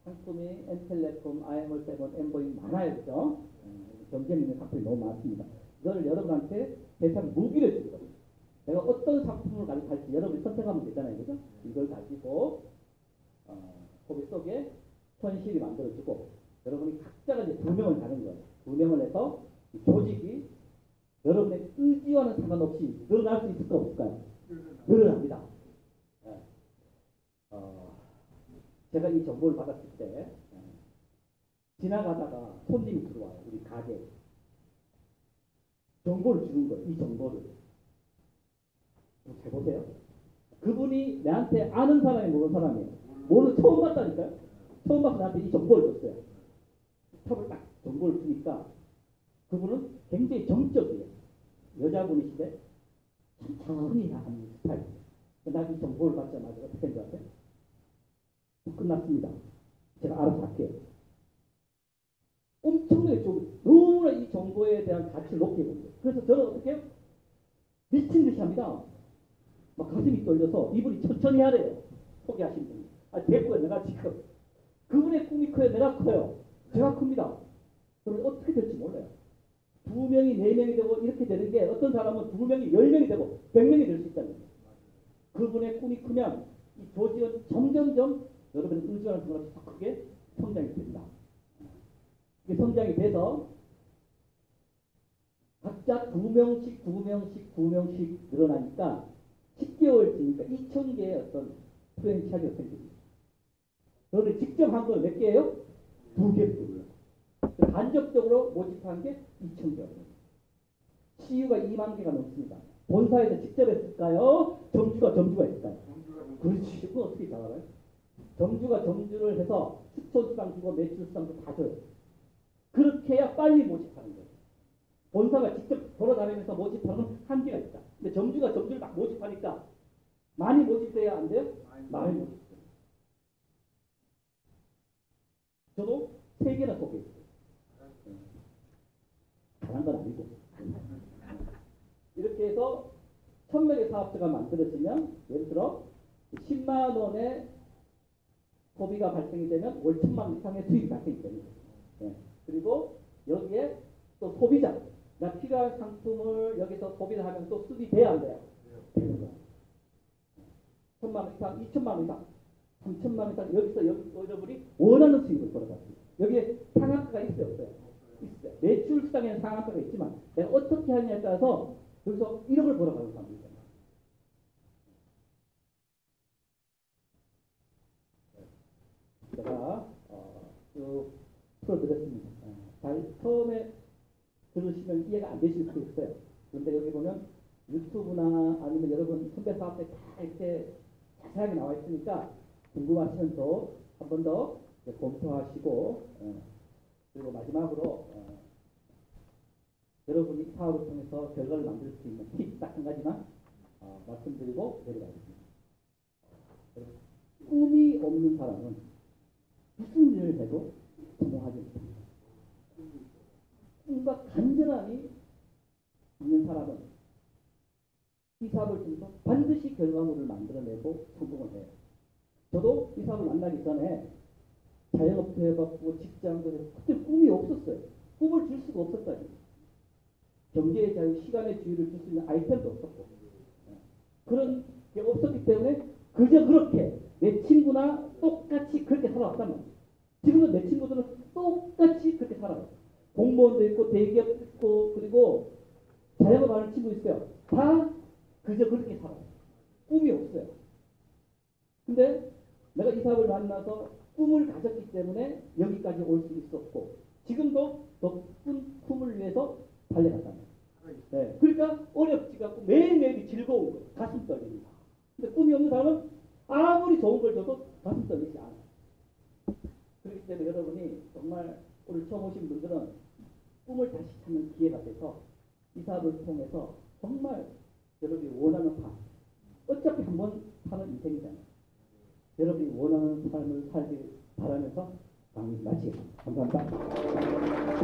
상품이 엔텔레콤, IMR7, 엠보잉 많아요. 그죠? 경쟁 있는 상품이 너무 많습니다. 이걸 여러분한테 대상 무기를 주거든요. 내가 어떤 상품을 가지고 여러분이 선택하면 되잖아요. 그죠? 이걸 가지고 거기 속에 현실이 만들어지고 여러분이 각자가 이제 2명을 가는 거예요. 2명을 해서 조직이 여러분의 의지와는 상관없이 늘어날 수 있을까 없을까요? 늘어납니다. 네. 제가 이 정보를 받았을 때 지나가다가 손님이 들어와요. 우리 가게에. 정보를 주는 거예요. 이 정보를. 해보세요. 그분이 내한테 아는 사람이 모르는 사람이에요. 모르는 처음 봤다니까요. 처음 봐서 나한테 이 정보를 줬어요. 탑을 딱 정보를 주니까 그분은 굉장히 정적이에요. 여자분이신데 천천히 하는 스타일이에요. 나 이 정보를 받자마자 어떻게 된 것 같아요? 끝났습니다. 제가 알아서 할게요. 엄청나게 너무나 이 정보에 대한 가치를 높게 본 거예요. 그래서 저는 어떻게 해요? 미친 듯이 합니다. 막 가슴이 떨려서 이분이 천천히 하래요. 포기하신 분이. 됐고요. 내가 지금. 그분의 꿈이 커요. 내가 커요. 제가 큽니다. 그러면 어떻게 될지 몰라요. 2명이 4명이 되고 이렇게 되는 게 어떤 사람은 2명이 10명이 되고 100명이 될 수 있다는 거예요. 그분의 꿈이 크면 이 조직은 점점점 여러분의 의지와는 상관없이 더 크게 성장이 됩니다. 이게 성장이 돼서 각자 2명씩 늘어나니까 10개월 뒤니까 2,000개의 어떤 프랜차이즈가 생깁니다. 여러분이 직접 한 건 몇 개예요? 2개입니다. 간접적으로 모집한 게 2,000개. CU가 2만 개가 넘습니다. 본사에서 직접 했을까요? 점주가 했을까요? 그렇지. 그거 어떻게 다 알아요? 점주가 점주를 해서 추천 수당 주고 매출 수당도 다 줘요. 그렇게 해야 빨리 모집하는 거예요. 본사가 직접 돌아다니면서 모집하는 한계가 있다. 근데 점주가 점주를 막 모집하니까 많이 모집돼야 안 돼요? 많이 모집돼요. 저도 3개나 소개했어요. 잘한 건 아니고. 이렇게 해서 1000명의 사업자가 만들어지면 예를 들어 10만 원의 소비가 발생이 되면 월 1000만 원 이상의 수익이 발생이 됩니다. 네. 그리고 여기에 또 소비자가 필요한 상품을 여기서 소비를 하면 또 수익이 돼야 안 돼요? 되는 거예요. 1000만 원 이상, 2000만 원 이상, 3000만 원 이상 여기서 여러분이 원하는 수익을 벌어가지고 여기에 상한가가 있어요? 없어요? 있어요. 매출 수당에는 상한가가 있지만 내가 어떻게 하느냐에 따라서 여기서 1억을 벌어가는 사람이 있어요. 제가 쭉 풀어드렸습니다. 처음에 들으시면 이해가 안 되실 수도 있어요. 그런데 여기 보면 유튜브나 아니면 여러분 선배 사업에 다 이렇게 자세하게 나와 있으니까 궁금하시면 또 한 번 더 검토하시고 그리고 마지막으로 여러분이 사업을 통해서 결과를 만들 수 있는 팁 딱 한 가지만 말씀드리고 내려가겠습니다. 꿈이 없는 사람은 무슨 일을 해도 성공하지 못합니다. 꿈과 간절함이 있는 사람은 이 사업을 통해서 반드시 결과물을 만들어내고 성공을 해요. 저도 이 사업을 만나기 전에 자영업도 해봤고 직장도 해봤고 그때 꿈이 없었어요. 꿈을 줄 수가 없었어요. 경제의 자유, 시간의 자유를 줄 수 있는 아이템도 없었고 그런 게 없었기 때문에 그저 그렇게 내 친구나 똑같이 그렇게 살아왔단 말이에요. 지금은 내 친구들은 똑같이 그렇게 살아요. 공무원도 있고 대기업도 있고 그리고 자영업하는 친구 있어요. 다 그저 그렇게 살아요. 꿈이 없어요. 근데 내가 이 사업을 만나서 꿈을 가졌기 때문에 여기까지 올 수 있었고 지금도 더 큰 꿈을 위해서 달려간다. 네. 그러니까 어렵지가 않고 매일매일이 즐거운 거예요. 가슴 떨립니다. 근데 꿈이 없는 사람은 아무리 좋은 걸 줘도 가슴 떨리지 않아요. 그렇기 때문에 여러분이 정말 오늘 처음 오신 분들은 꿈을 다시 찾는 기회가 돼서 이 사업을 통해서 정말 여러분이 원하는 삶, 어차피 한 번 사는 인생이잖아요. 여러분이 원하는 삶을 살길 바라면서 강의 마치겠습니다. 감사합니다.